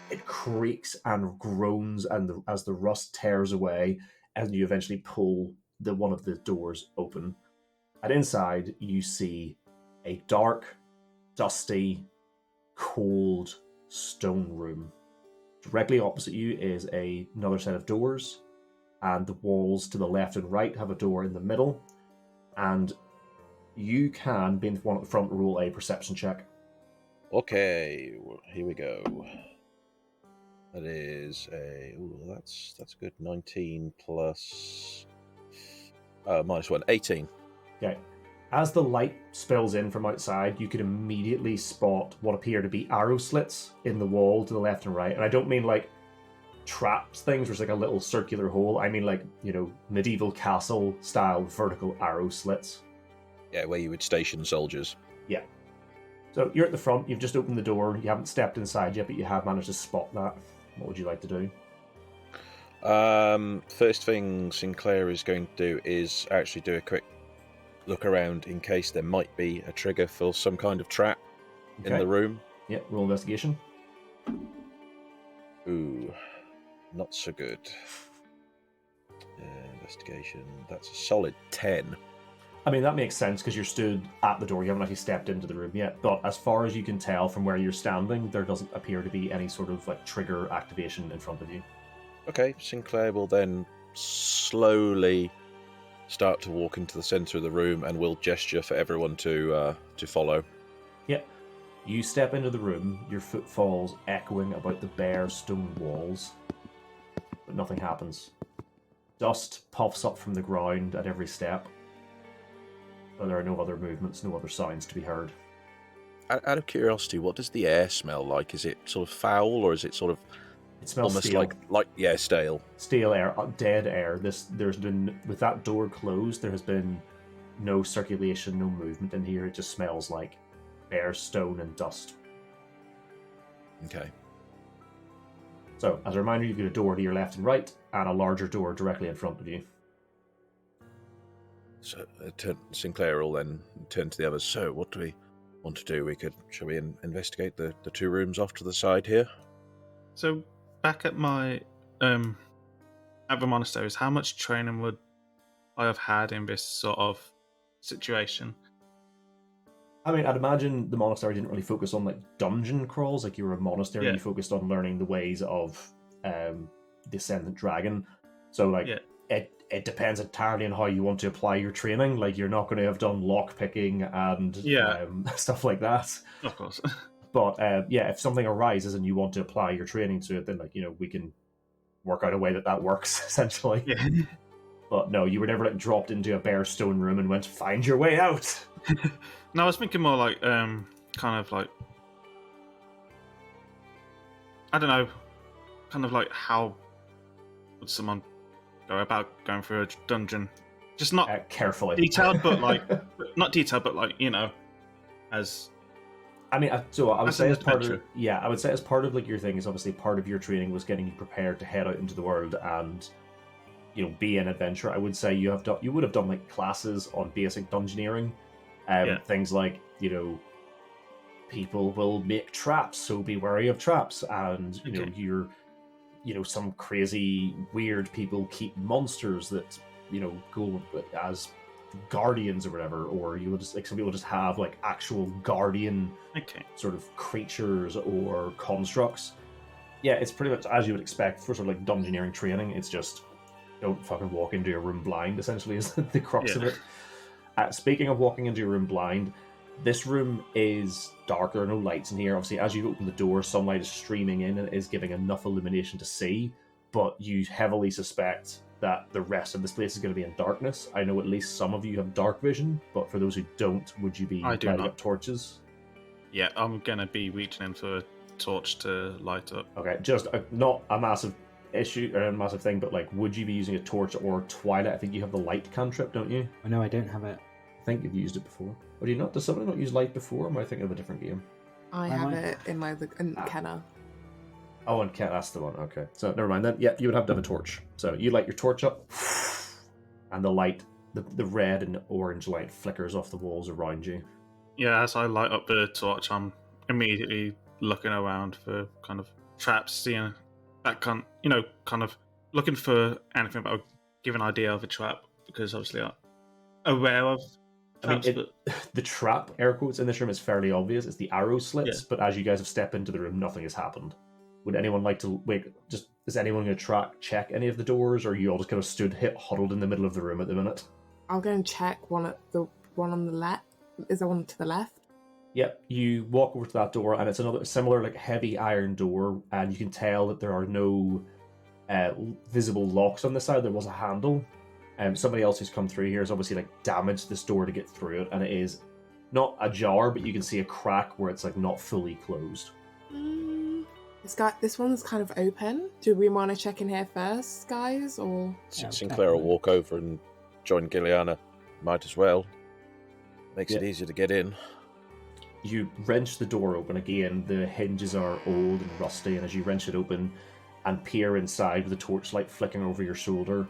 it creaks and groans, and as the rust tears away, and you eventually pull one of the doors open. And inside you see a dark, dusty, cold stone room. Directly opposite you is another set of doors, and the walls to the left and right have a door in the middle. And you can, being the one at the front, roll a perception check. Okay, here we go. That is that's good. 19 plus -1, 18. Okay. As the light spills in from outside, you can immediately spot what appear to be arrow slits in the wall to the left and right. And I don't mean like traps things where it's like a little circular hole. I mean like, medieval castle style vertical arrow slits. Yeah, where you would station soldiers. Yeah. So you're at the front, you've just opened the door, you haven't stepped inside yet, but you have managed to spot that. What would you like to do? First thing Sinclair is going to do is actually do a quick look around in case there might be a trigger for some kind of trap in the room. Yeah, roll investigation. Ooh, not so good. Investigation, that's a solid 10. I mean, that makes sense because you're stood at the door. You haven't actually stepped into the room yet. But as far as you can tell from where you're standing, there doesn't appear to be any sort of like trigger activation in front of you. Okay, Sinclair will then slowly start to walk into the centre of the room and will gesture for everyone to follow. Yeah. You step into the room, your footfalls echoing about the bare stone walls, but nothing happens. Dust puffs up from the ground at every step, but there are no other movements, no other sounds to be heard. Out of curiosity, what does the air smell like? Is it sort of foul, or is it sort of It smells almost stale. like stale? Stale air, dead air. There's been, with that door closed, there has been no circulation, no movement in here. It just smells like bare stone and dust. Okay. So, as a reminder, you've got a door to your left and right, and a larger door directly in front of you. So Sinclair will then turn to the others. So, what do we want to do? Shall we investigate the two rooms off to the side here? So, back at my at the monasteries, how much training would I have had in this sort of situation? I mean, I'd imagine the monastery didn't really focus on like dungeon crawls. Like you were a monastery, Yeah. you focused on learning the ways of the Ascendant Dragon. So, like, it depends entirely on how you want to apply your training. Like, you're not going to have done lock picking and stuff like that. Of course. But if something arises and you want to apply your training to it, then we can work out a way that works essentially. Yeah. But no, you were never like dropped into a bare stone room and went find your way out. No, I was thinking more like kind of like, I don't know, kind of like how would someone go about going through a dungeon? Just not carefully detailed, but like not detailed, but like as. I mean, so I would say as part of adventure. I would say as part of like your thing is obviously part of your training was getting you prepared to head out into the world and be an adventurer, I would say you would have done like classes on basic dungeoneering, things like people will make traps, so be wary of traps, and some crazy weird people keep monsters that go as guardians or whatever, or you will just some people just have like actual guardian sort of creatures or constructs. Yeah, it's pretty much as you would expect for sort of like dungeoneering training. It's just don't fucking walk into your room blind, essentially, is the crux of it. Speaking of walking into your room blind, this room is dark. There are no lights in here. Obviously, as you open the door, sunlight is streaming in and it is giving enough illumination to see, but you heavily suspect that the rest of this place is going to be in darkness. I know at least some of you have dark vision, but for those who don't, would you be lighting up torches? Yeah, I'm going to be reaching in for a torch to light up. Okay, just not a massive issue or a massive thing, but like, would you be using a torch or twilight? I think you have the light cantrip, don't you? Oh, no, I don't have it. I think you've used it before. Or do you not? Does somebody not use light before? Or am I thinking of a different game? I have it in Kenna. Oh, and that's the one. Okay, so never mind then. Yeah, you would have to have a torch. So you light your torch up, and the light, the red and orange light flickers off the walls around you. Yeah, as I light up the torch, I'm immediately looking around for kind of traps, seeing that kind of looking for anything that would give an idea of a trap, because obviously I'm aware of traps. The trap, air quotes, in this room is fairly obvious. It's the arrow slits, but as you guys have stepped into the room, nothing has happened. Would anyone like to is anyone going to check any of the doors, or are you all just kind of huddled in the middle of the room at the minute? I'll go and check the one on the left. Is there one to the left? Yep, you walk over to that door, and it's another similar, like, heavy iron door, and you can tell that there are no visible locks on this side. There was a handle. Somebody else who's come through here has obviously like damaged this door to get through it, and it is not ajar, but you can see a crack where it's like not fully closed. This one's kind of open. Do we want to check in here first, guys, or Sinclair will walk over and join Gilliana. Might as well. Makes it easier to get in. You wrench the door open again. The hinges are old and rusty, and as you wrench it open and peer inside with the torchlight flicking over your shoulder,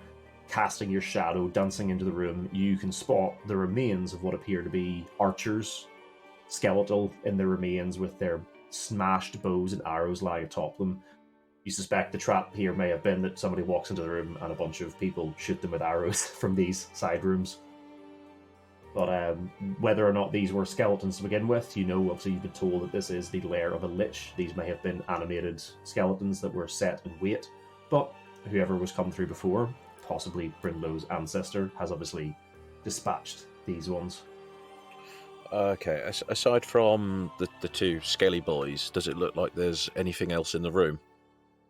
casting your shadow, dancing into the room, you can spot the remains of what appear to be archers, skeletal in their remains with their smashed bows and arrows lying atop them. You suspect the trap here may have been that somebody walks into the room and a bunch of people shoot them with arrows from these side rooms. But whether or not these were skeletons to begin with, obviously you've been told that this is the lair of a lich. These may have been animated skeletons that were set in wait, but whoever was come through before, possibly Brindlow's ancestor, has obviously dispatched these ones. Okay, aside from the two scaly boys, does it look like there's anything else in the room?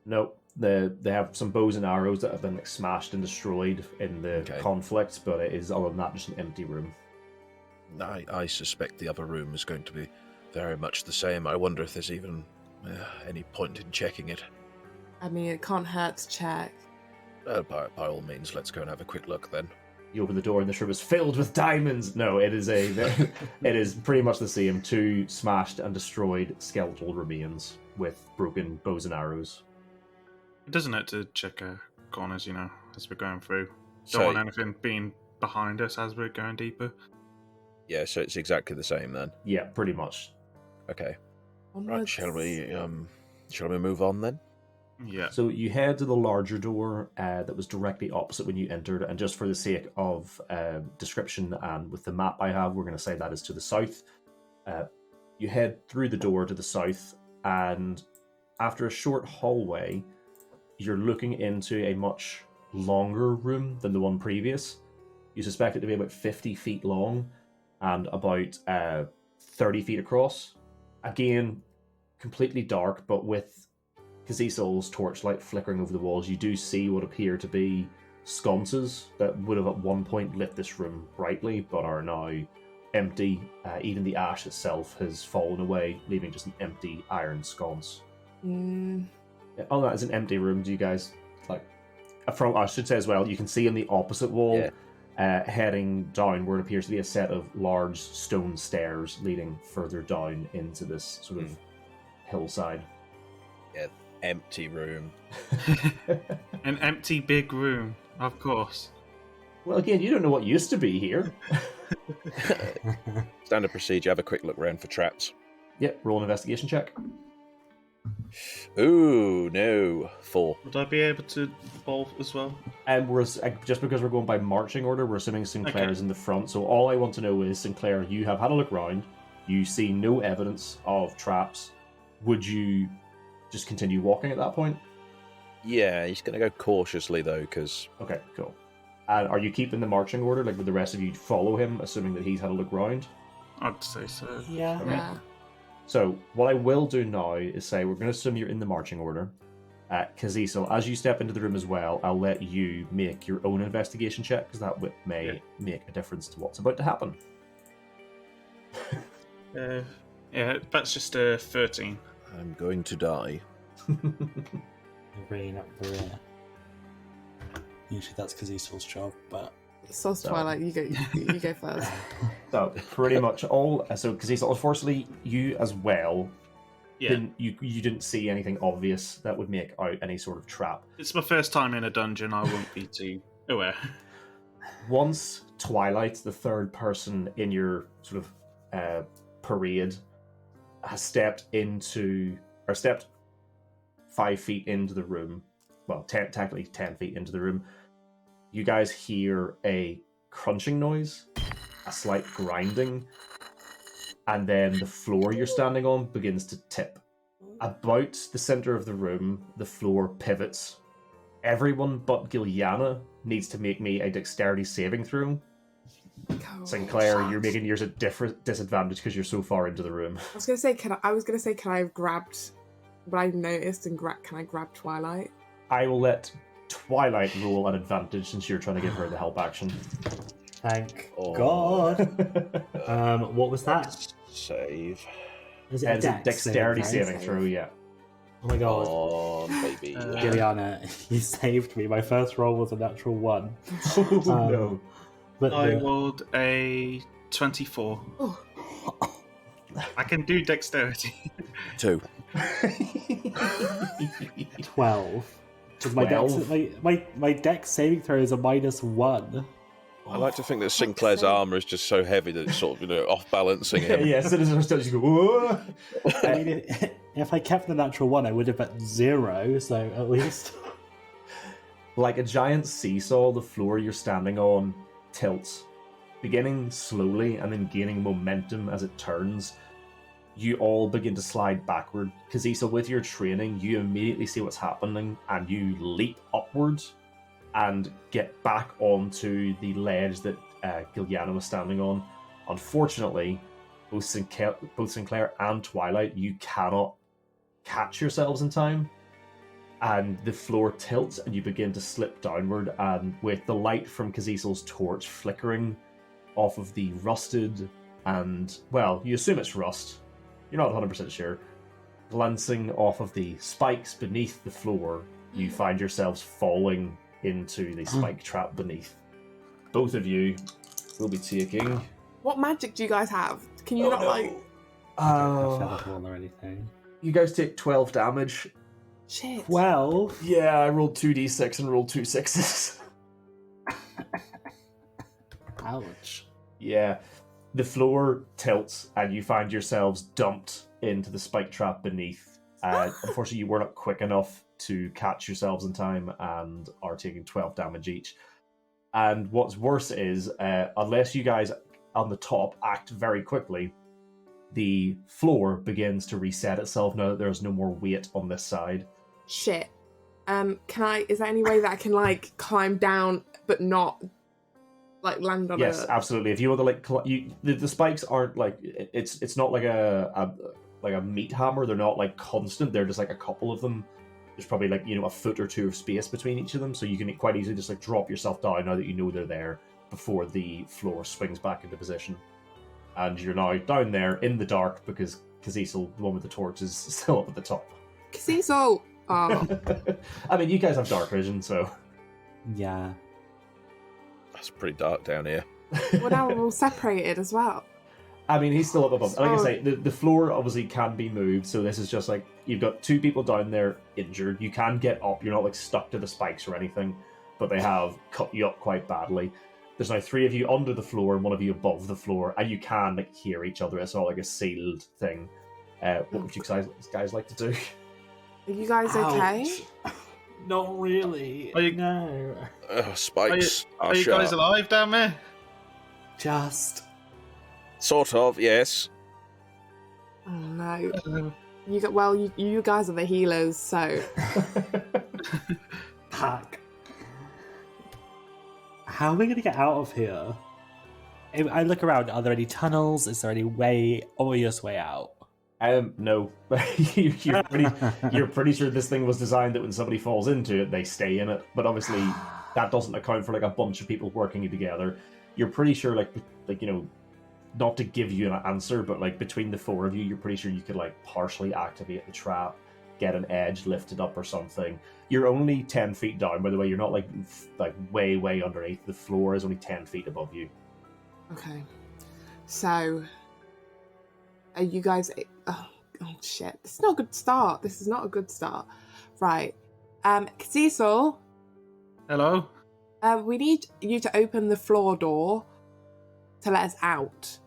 No, they have some bows and arrows that have been smashed and destroyed in the conflict, but it is, other than that, just an empty room. I suspect the other room is going to be very much the same. I wonder if there's even any point in checking it. I mean, it can't hurt to check. By all means, let's go and have a quick look then. You open the door and this room is filled with diamonds. No, it is it is pretty much the same. Two smashed and destroyed skeletal remains with broken bows and arrows. It doesn't hurt to check our corners, as we're going through. Don't want anything being behind us as we're going deeper. Yeah, so it's exactly the same then. Yeah, pretty much. Okay. Right, shall we move on then? Yeah. So you head to the larger door that was directly opposite when you entered, and just for the sake of description and with the map I have, we're going to say that is to the south. You head through the door to the south, and after a short hallway, you're looking into a much longer room than the one previous. You suspect it to be about 50 feet long and about 30 feet across. Again, completely dark, but with Kazisol's torchlight flickering over the walls, you do see what appear to be sconces that would have at one point lit this room brightly, but are now empty. Even the ash itself has fallen away, leaving just an empty iron sconce. Oh, that is an empty room. Do you guys I should say as well, you can see in the opposite wall, heading down where it appears to be a set of large stone stairs leading further down into this sort of hillside. Yeah, empty room. An empty big room. Of course. Well, again, you don't know what used to be here. Standard procedure, have a quick look around for traps. Yep, roll an investigation check. Ooh, no. 4. Would I be able to bolt as well? And just because we're going by marching order, we're assuming Sinclair Okay. is in the front. So all I want to know is, Sinclair, you have had a look round. You see no evidence of traps. Would you just continue walking at that point? Yeah, he's going to go cautiously, though, because... Okay, cool. And are you keeping the marching order? Like, would the rest of you follow him, assuming that he's had a look round? I'd say so. Yeah. Okay. Yeah. So what I will do now is say we're going to assume you're in the marching order. Kazisil, as you step into the room as well, I'll let you make your own investigation check, because that may make a difference to what's about to happen. Yeah, that's just a 13. I'm going to die. Bringing up the rear. Usually that's Kazisil's job, but Sauce Twilight, you go first. So pretty much all. So Kazisil, unfortunately, you as well. Yeah. You didn't see anything obvious that would make out any sort of trap. It's my first time in a dungeon. I won't be too aware. Once Twilight, the third person in your sort of parade, has stepped 5 feet into the room, well, technically 10 feet into the room, you guys hear a crunching noise, a slight grinding, and then the floor you're standing on begins to tip. About the center of the room, the floor pivots. Everyone but Giliana needs to make me a dexterity saving throw. Oh, Sinclair, shit. you're making yours at disadvantage because you're so far into the room. I was gonna say, can I have grabbed what I noticed and can I grab Twilight? I will let Twilight roll an advantage since you're trying to give her the help action. thank Oh. God. What was that? Save. Is it It's a dex dexterity saving throw, yeah. Oh my God. On, baby. Giliana, you saved me. My first roll was a natural 1. Oh no. But I the- rolled a 24. Oh. I can do dexterity. 2. 12. 'Cause my 12? my dex saving throw is a -1. I like to think that Sinclair's armour is just so heavy that it's sort of, off balancing him. Yeah, citizens are just go, whoa! I mean, if I kept the natural 1, I would have at 0, so at least. Like a giant seesaw, the floor you're standing on tilts, beginning slowly and then gaining momentum as it turns. You all begin to slide backward. Kazisa, with your training, you immediately see what's happening and you leap upwards and get back onto the ledge that Giliana was standing on. Unfortunately, both Sinclair and Twilight, you cannot catch yourselves in time. And the floor tilts and you begin to slip downward, and with the light from Kazisel's torch flickering off of the rusted and, well, you assume it's rust, you're not 100% sure, glancing off of the spikes beneath the floor, you find yourselves falling into the spike trap beneath. Both of you will be taking... What magic do you guys have? Can you not like... I felt one or anything. You guys take 12 damage. Shit. 12? Yeah, I rolled 2d6 and rolled 2 6s. Ouch. Yeah. The floor tilts and you find yourselves dumped into the spike trap beneath. Unfortunately, you were not quick enough to catch yourselves in time and are taking 12 damage each. And what's worse is, unless you guys on the top act very quickly, the floor begins to reset itself now that there's no more weight on this side. Shit. Is there any way that I can like climb down but not like land on Yes, absolutely. If you want to like, the spikes aren't like it's not like a meat hammer. They're not like constant. They're just like a couple of them. There's probably like a foot or two of space between each of them, so you can quite easily just like drop yourself down now that you know they're there before the floor swings back into position. And you're now down there in the dark because Kazisel, the one with the torch, is still up at the top. Cecil! Oh. I mean, you guys have dark vision, so Yeah. That's pretty dark down here. Well, now we're all separated as well. I mean, he's still up above. Like I Oh. say, the floor obviously can be moved, so this is just like, you've got two people down there injured. You can get up, you're not like stuck to the spikes or anything, but they have cut you up quite badly. There's now 3 of you under the floor and 1 of you above the floor, and you can like hear each other. It's not like a sealed thing. What would you guys like to do? Are you guys okay? Ouch. Not really. Are you- No. Spikes Are you guys alive down there? Just. Sort of, yes. Oh no. You guys are the healers, so Pack. How are we going to get out of here? If I look around, are there any tunnels? Is there any obvious way out? No. You're pretty sure this thing was designed that when somebody falls into it, they stay in it. But obviously, that doesn't account for like a bunch of people working together. You're pretty sure, like not to give you an answer, but like between the 4 of you, you're pretty sure you could like partially activate the trap, get an edge lifted up or something. You're only 10 feet down, by the way. You're not like way underneath. The floor is only 10 feet above you. okay. So, are you guys? Oh shit! This is not a good start. This is not a good start. Right, Cecil. Hello? We need you to open the floor door to let us out.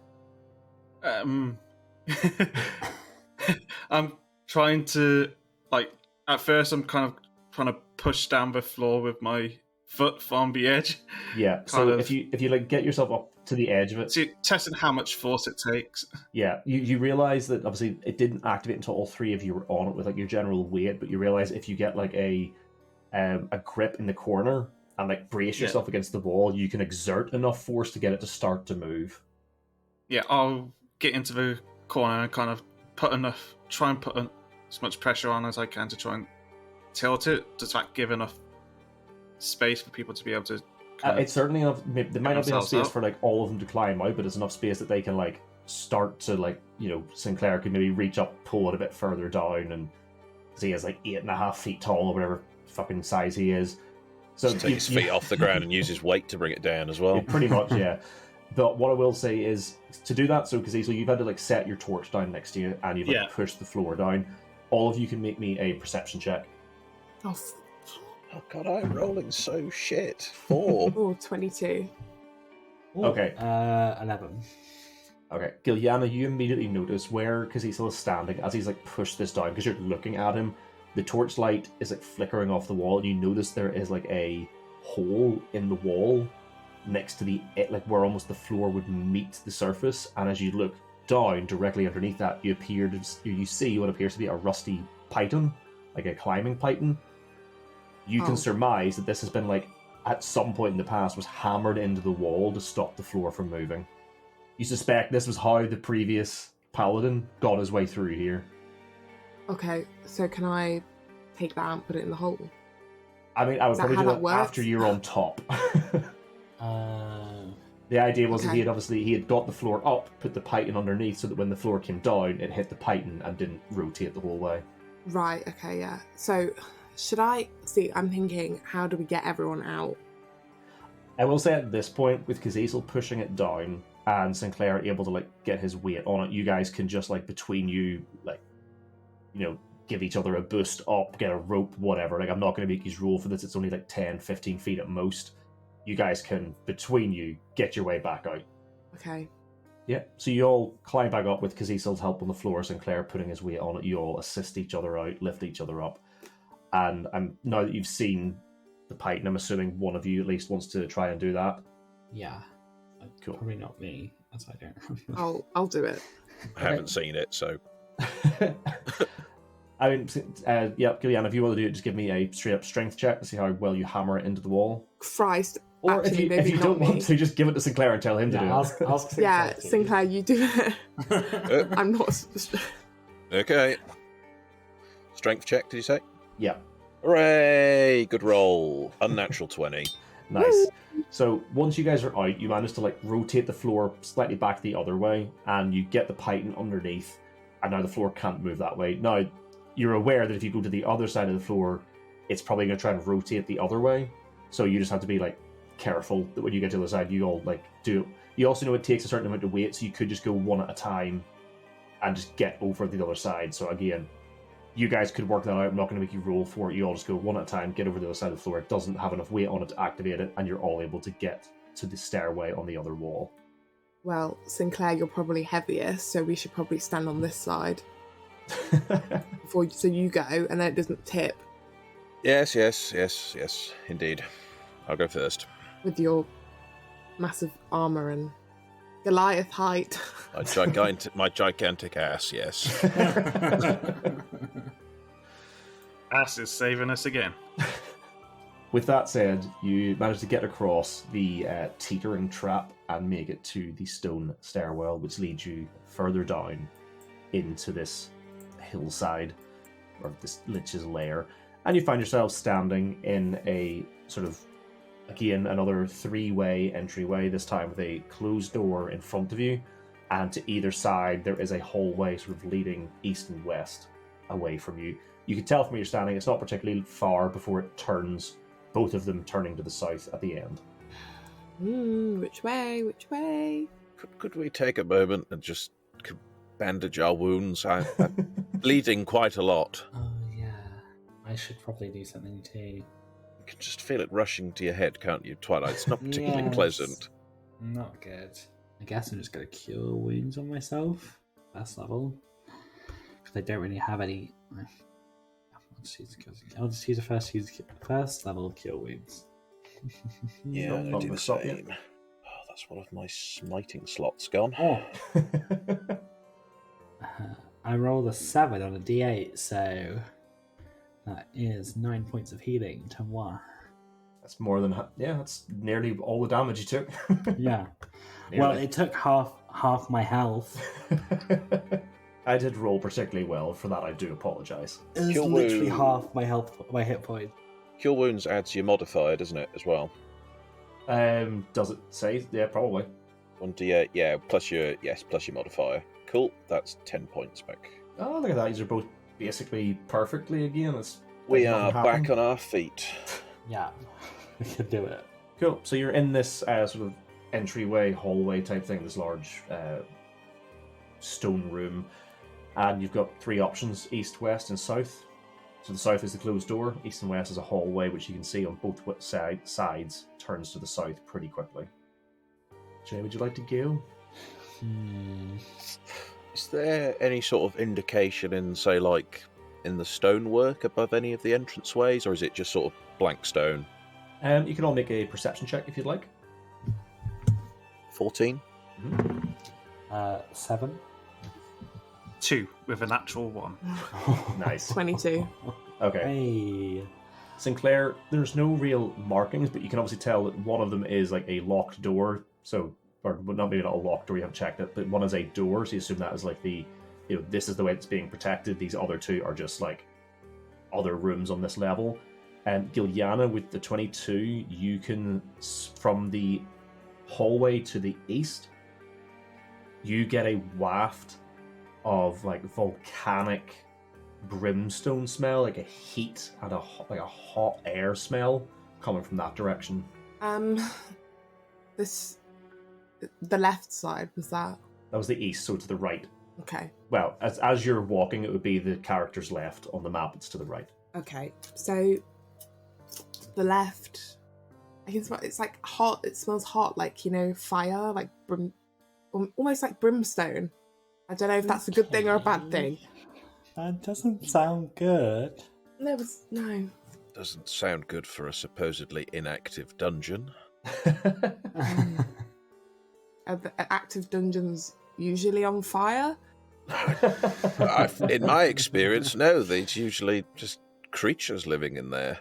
I'm trying to, at first I'm kind of trying to push down the floor with my foot from the edge. Yeah, so if you like get yourself up to the edge of it... See, testing how much force it takes. Yeah, you realise that obviously it didn't activate until all 3 of you were on it with like your general weight, but you realise if you get like a grip in the corner and like brace yourself against the wall, you can exert enough force to get it to start to move. Yeah, I'll get into the corner and kind of try and put as much pressure on as I can to try and tilt it. Does that give enough space for people to be able to... It's certainly enough. There might not be enough space up for like all of them to climb out, but it's enough space that they can like start to like, Sinclair can maybe reach up, pull it a bit further down, and he is like 8.5 feet tall or whatever fucking size he is. So Just take his feet off the ground and use his weight to bring it down as well. Pretty much, yeah. But what I will say is to do that, so you've had to like set your torch down next to you and you've like pushed the floor down. All of you can make me a perception check. Oh God, I'm rolling so shit. 4. 22. Ooh, Okay. 11. Okay, Giuliana, you immediately notice where Cecil is standing as he's like pushed this down because you're looking at him. The torchlight is like flickering off the wall, and you notice there is like a hole in the wall next to where almost the floor would meet the surface. And as you look down directly underneath that, you see what appears to be a rusty python, like a climbing python. You can surmise that this has been like at some point in the past was hammered into the wall to stop the floor from moving. You suspect this was how the previous paladin got his way through here. Okay, so can I take that and put it in the hole? I mean, I would probably do that works? after you're on top. The idea was that he had got the floor up, put the python underneath, so that when the floor came down, it hit the python and didn't rotate the whole way. Right, okay, yeah. So, should I... See, I'm thinking, how do we get everyone out? I will say at this point, with Cecil pushing it down and Sinclair able to like get his weight on it, you guys can just like between you, like, give each other a boost up, get a rope, whatever. Like, I'm not going to make you roll for this. It's only like 10, 15 feet at most. You guys can, between you, get your way back out. Okay. Yeah, so you all climb back up with Cecil's help on the floor, Sinclair putting his weight on it. You all assist each other out, lift each other up. And now that you've seen the python, I'm assuming one of you at least wants to try and do that. Yeah. Cool. Probably not me, as I don't. I'll do it. I haven't seen it, so... I mean, Gillian, if you want to do it, just give me a straight-up strength check to see how well you hammer it into the wall. Christ. Or actually, if you don't want to, just give it to Sinclair and tell him to do it. Ask Sinclair. Yeah, Sinclair, you do it. I'm not... Okay. Strength check, did you say? Yeah. Hooray! Good roll. Unnatural 20. Nice. So once you guys are out, you manage to like rotate the floor slightly back the other way, and you get the python underneath, and now the floor can't move that way. Now, you're aware that if you go to the other side of the floor, it's probably going to try and rotate the other way. So you just have to be like careful that when you get to the other side, you all like do it. You also know it takes a certain amount of weight, so you could just go one at a time and just get over the other side. So again, you guys could work that out. I'm not going to make you roll for it. You all just go one at a time, get over to the other side of the floor. It doesn't have enough weight on it to activate it, and you're all able to get to the stairway on the other wall. Well, Sinclair, you're probably heaviest, so we should probably stand on this side so you go, and then it doesn't tip Yes, indeed. I'll go first. with your massive armour and Goliath height. My gigantic ass, yes. Ass is saving us again. With that said, you manage to get across the teetering trap and make it to the stone stairwell, which leads you further down into this hillside, or this lich's lair. And you find yourself standing in a sort of, again, another three-way entryway, this time with a closed door in front of you. And to either side, there is a hallway sort of leading east and west away from you. You can tell from where you're standing, it's not particularly far before it turns, both of them turning to the south at the end. Which way? Which way? Could we take a moment and just bandage our wounds? I'm bleeding quite a lot. Oh, yeah. I should probably do something too. You can just feel it rushing to your head, can't you, Twilight? It's not particularly Yes. pleasant. Not good. I guess I'm just going to cure wounds on myself. First level. Because I don't really have any... I'll just use a first level cure wounds. Yeah, Not I'll do the stop same. Oh, that's one of my smiting slots gone. Oh. I rolled a 7 on a d8, so that is 9 points of healing to moi. That's more than... that's nearly all the damage you took. Yeah. Well, it took half my health. I did roll particularly well. For that, I do apologise. It was Cure literally wound. half my hit point. Cure wounds adds your modifier, doesn't it, as well? Does it say? Yeah, probably. 1d8, yeah, plus your modifier. Cool, that's 10 points back. Oh, look at that. These are both basically perfectly again. We nothing are happened. back on our feet. Yeah, we can do it. Cool. So you're in this sort of entryway, hallway type thing, this large stone room, and you've got three options: east, west, and south. So the south is the closed door, east and west is a hallway, which you can see on both sides turns to the south pretty quickly. Jay, would you like to go? Is there any sort of indication in, say, like, in the stonework above any of the entranceways, or is it just sort of blank stone? You can all make a perception check if you'd like. 14? 7. 2 with a natural 1. Nice. 22. Okay. Hey. Sinclair, there's no real markings, but you can obviously tell that one of them is like a locked door. So, or not maybe not a locked door, you haven't checked it, but one is a door, so you assume that is like this is the way it's being protected. These other two are just like other rooms on this level. And Giuliana, with the 22, you can, from the hallway to the east, you get a waft of like volcanic brimstone smell, like a heat and a hot air smell coming from that direction. The left side, was that? That was the east, so to the right. Okay. Well, as you're walking, it would be the character's left. On the map, it's to the right. Okay. So the left, I can smell, it's like hot. It smells hot, like, fire, like almost like brimstone. I don't know if that's a good thing or a bad thing. That doesn't sound good. No. Doesn't sound good for a supposedly inactive dungeon. Are the active dungeons usually on fire? In my experience, no, there's usually just creatures living in there.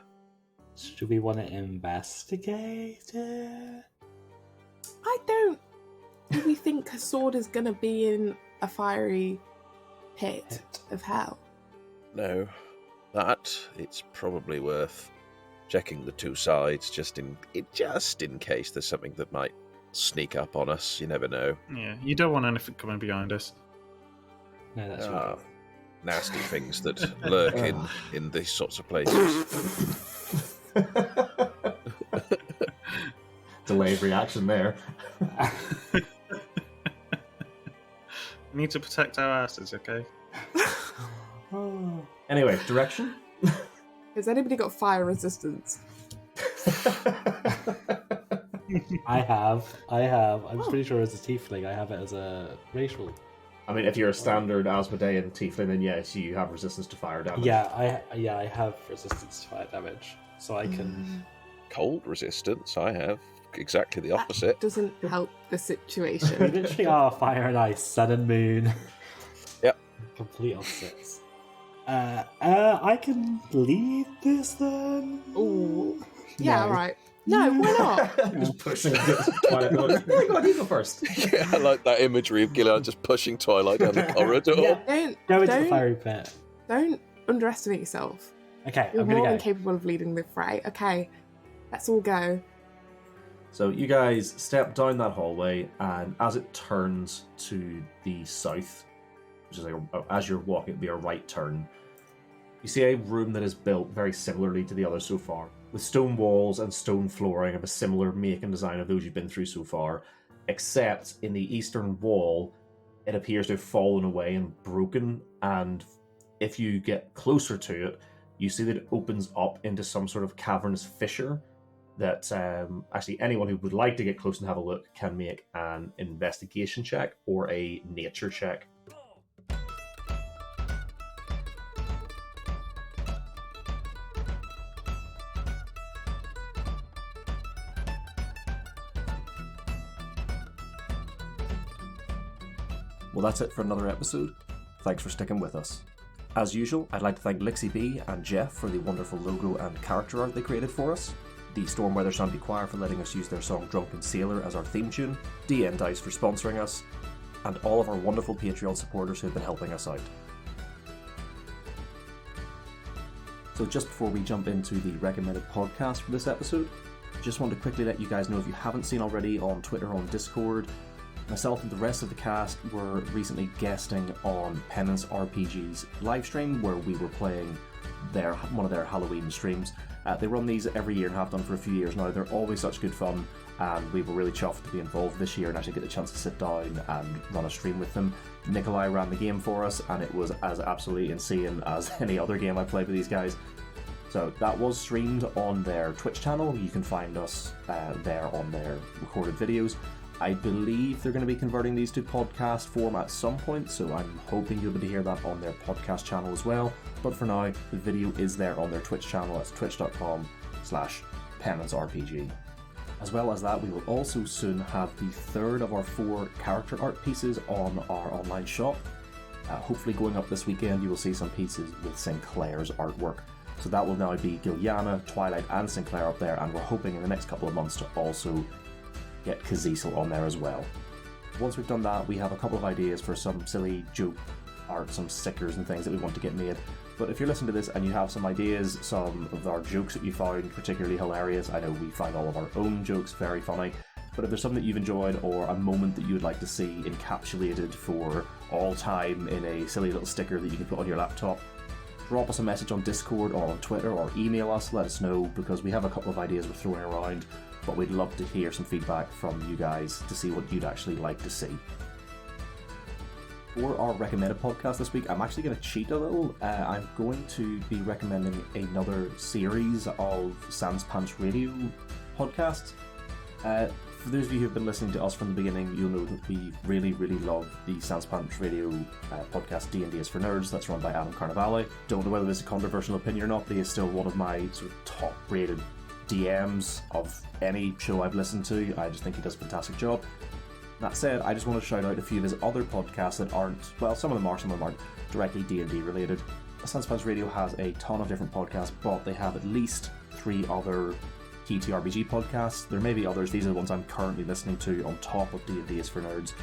Should we want to investigate it? I don't really think a sword is going to be in a fiery pit of hell. No, but it's probably worth checking the two sides just in case there's something that might sneak up on us. You never know. Yeah, you don't want anything coming behind us. No, that's right. Nasty things that lurk in these sorts of places. Delayed reaction there. We need to protect our asses, okay? Anyway, direction? Has anybody got fire resistance? I have. I'm pretty sure as a tiefling, I have it as a racial. I mean, if you're a standard Asmodean tiefling, then yes, you have resistance to fire damage. Yeah, I have resistance to fire damage, so I can. Cold resistance, I have exactly the opposite. That doesn't help the We situation. literally are fire and ice, sun and moon. Yep. Complete opposites. I can lead this then. Ooh. Yeah, No. all right. No, why not? Just pushing Twilight. Going, oh my god, you go first. Yeah, I like that imagery of Gillian just pushing Twilight down the corridor. Yeah. Go into the Don't fiery pit. don't underestimate yourself. Okay, You're I'm more gonna than go. capable of leading the fray. Okay, let's all go. So you guys step down that hallway, and as it turns to the south, which is like as you're walking, it'll be a right turn. You see a room that is built very similarly to the others so far, with stone walls and stone flooring of a similar make and design of those you've been through so far, except in the eastern wall, it appears to have fallen away and broken, and if you get closer to it, you see that it opens up into some sort of cavernous fissure that actually anyone who would like to get close and have a look can make an investigation check or a nature check. Well, that's it for another episode. Thanks for sticking with us. As usual, I'd like to thank Lixie B and Jeff for the wonderful logo and character art they created for us, the Storm Weather Shanty Choir for letting us use their song Drunken Sailor as our theme tune, DN Dice for sponsoring us, and all of our wonderful Patreon supporters who have been helping us out. So just before we jump into the recommended podcast for this episode, just want to quickly let you guys know, if you haven't seen already, on Twitter or on Discord, myself and the rest of the cast were recently guesting on Penance RPG's livestream, where we were playing one of their Halloween streams. They run these every year and have done for a few years now. They're always such good fun, and we were really chuffed to be involved this year and actually get the chance to sit down and run a stream with them. Nikolai ran the game for us, and it was as absolutely insane as any other game I played with these guys. So that was streamed on their Twitch channel. You can find us there on their recorded videos. I believe they're going to be converting these to podcast form at some point, so I'm hoping you'll be able to hear that on their podcast channel as well. But for now, the video is there on their Twitch channel. It's twitch.com/PenanceRPG. As well as that, we will also soon have the third of our 4 character art pieces on our online shop. Hopefully going up this weekend, you will see some pieces with Sinclair's artwork. So that will now be Giliana, Twilight and Sinclair up there, and we're hoping in the next couple of months to also get Kazisel on there as well. Once we've done that, we have a couple of ideas for some silly joke art, some stickers and things that we want to get made. But if you're listening to this and you have some ideas, some of our jokes that you found particularly hilarious, I know we find all of our own jokes very funny, but if there's something that you've enjoyed or a moment that you would like to see encapsulated for all time in a silly little sticker that you can put on your laptop, drop us a message on Discord or on Twitter or email us, let us know, because we have a couple of ideas we're throwing around, but we'd love to hear some feedback from you guys to see what you'd actually like to see. For our recommended podcast this week, I'm actually going to cheat a little. I'm going to be recommending another series of Sans Pants Radio podcasts. For those of you who've been listening to us from the beginning, you'll know that we really, really love the Sans Pants Radio podcast D&D is for Nerds. That's run by Adam Carnevale. Don't know whether this is a controversial opinion or not, but he is still one of my sort of top-rated DMs of any show I've listened to. I just think he does a fantastic job. That said, I just want to shout out a few of his other podcasts that aren't, well, some of them are, some of them aren't directly D&D related. Sans Pants Radio has a ton of different podcasts, but they have at least 3 other TTRPG podcasts. There may be others. These are the ones I'm currently listening to on top of D&D is for Nerds.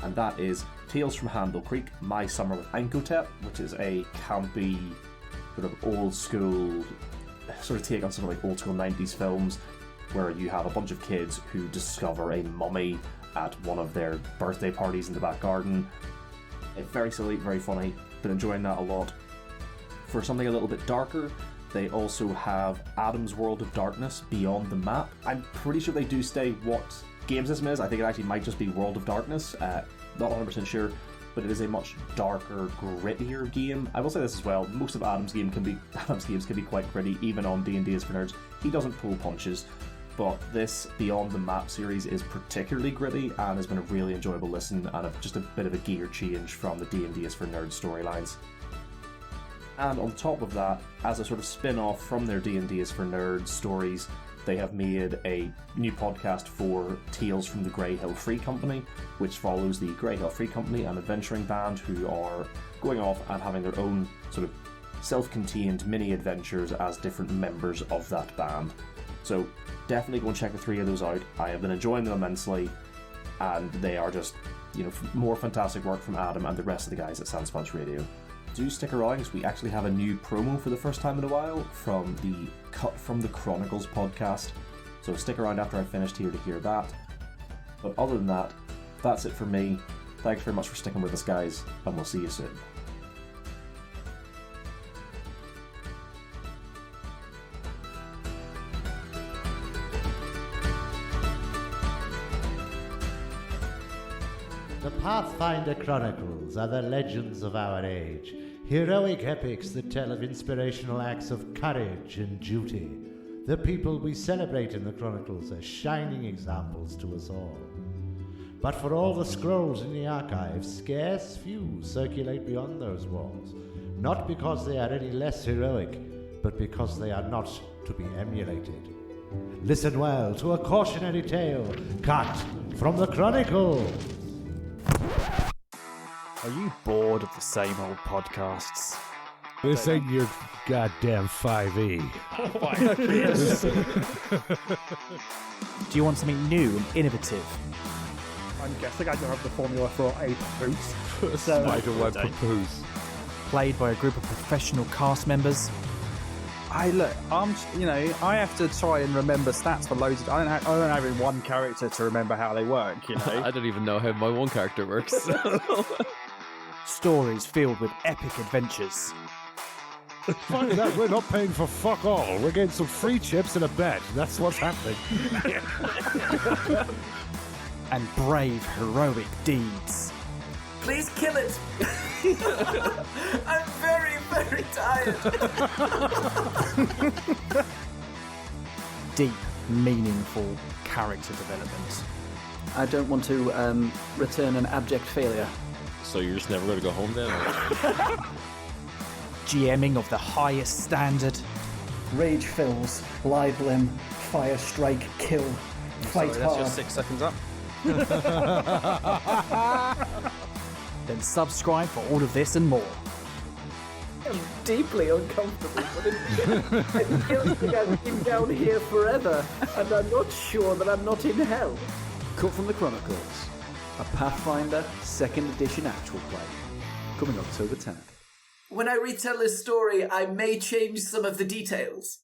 And that is Tales from Handel Creek, My Summer with Ankotep, which is a campy, sort of old school, sort of take on some of like old school 90s films, where you have a bunch of kids who discover a mummy at one of their birthday parties in the back garden. It's very silly, very funny, been enjoying that a lot. For something a little bit darker, they also have Adam's World of Darkness, Beyond the Map. I'm pretty sure they do say what game system is. I think it actually might just be World of Darkness. Not 100% sure. but it is a much darker, grittier game. I will say this as well, most of Adam's games can be quite gritty, even on D&D is for Nerds. He doesn't pull punches, but this Beyond the Map series is particularly gritty and has been a really enjoyable listen and just a bit of a gear change from the D&D is for Nerds storylines. And on top of that, as a sort of spin-off from their D&D is for Nerds stories, they have made a new podcast for Tales from the Greyhill Free Company, which follows the Greyhill Free Company, an adventuring band who are going off and having their own sort of self-contained mini-adventures as different members of that band. So definitely go and check the 3 of those out. I have been enjoying them immensely, and they are just, more fantastic work from Adam and the rest of the guys at Sandspans Radio. Do stick around, because we actually have a new promo for the first time in a while from the Cut from the Chronicles podcast. So stick around after I've finished here to hear that. But other than that, that's it for me. Thanks very much for sticking with us, guys, and we'll see you soon. The Pathfinder Chronicles are the legends of our age, heroic epics that tell of inspirational acts of courage and duty. The people we celebrate in the Chronicles are shining examples to us all. But for all the scrolls in the archives, scarce few circulate beyond those walls, not because they are any less heroic, but because they are not to be emulated. Listen well to a cautionary tale cut from the Chronicle. Are you bored of the same old podcasts? This ain't your goddamn 5e. Do you want something new and innovative? I'm guessing I don't have the formula for a papoose. Spiderweb papoose. Played by a group of professional cast members? I have to try and remember stats for loads of. I don't have in one character to remember how they work. I don't even know how my one character works. Stories filled with epic adventures. Funny that we're not paying for fuck all. We're getting some free chips and a bet. That's what's happening. And brave, heroic deeds. Please kill it! I'm very, very tired. Deep, meaningful character development. I don't want to return an abject failure. So you're just never going to go home then? GMing of the highest standard. Rage fills, live limb, fire strike, kill, fight Sorry, hard. that's just 6 seconds up. Then subscribe for all of this and more. I'm deeply uncomfortable, but it feels like I've been down here forever, and I'm not sure that I'm not in hell. Cut from the Chronicles, a Pathfinder 2nd edition actual play, coming October 10th. When I retell this story, I may change some of the details.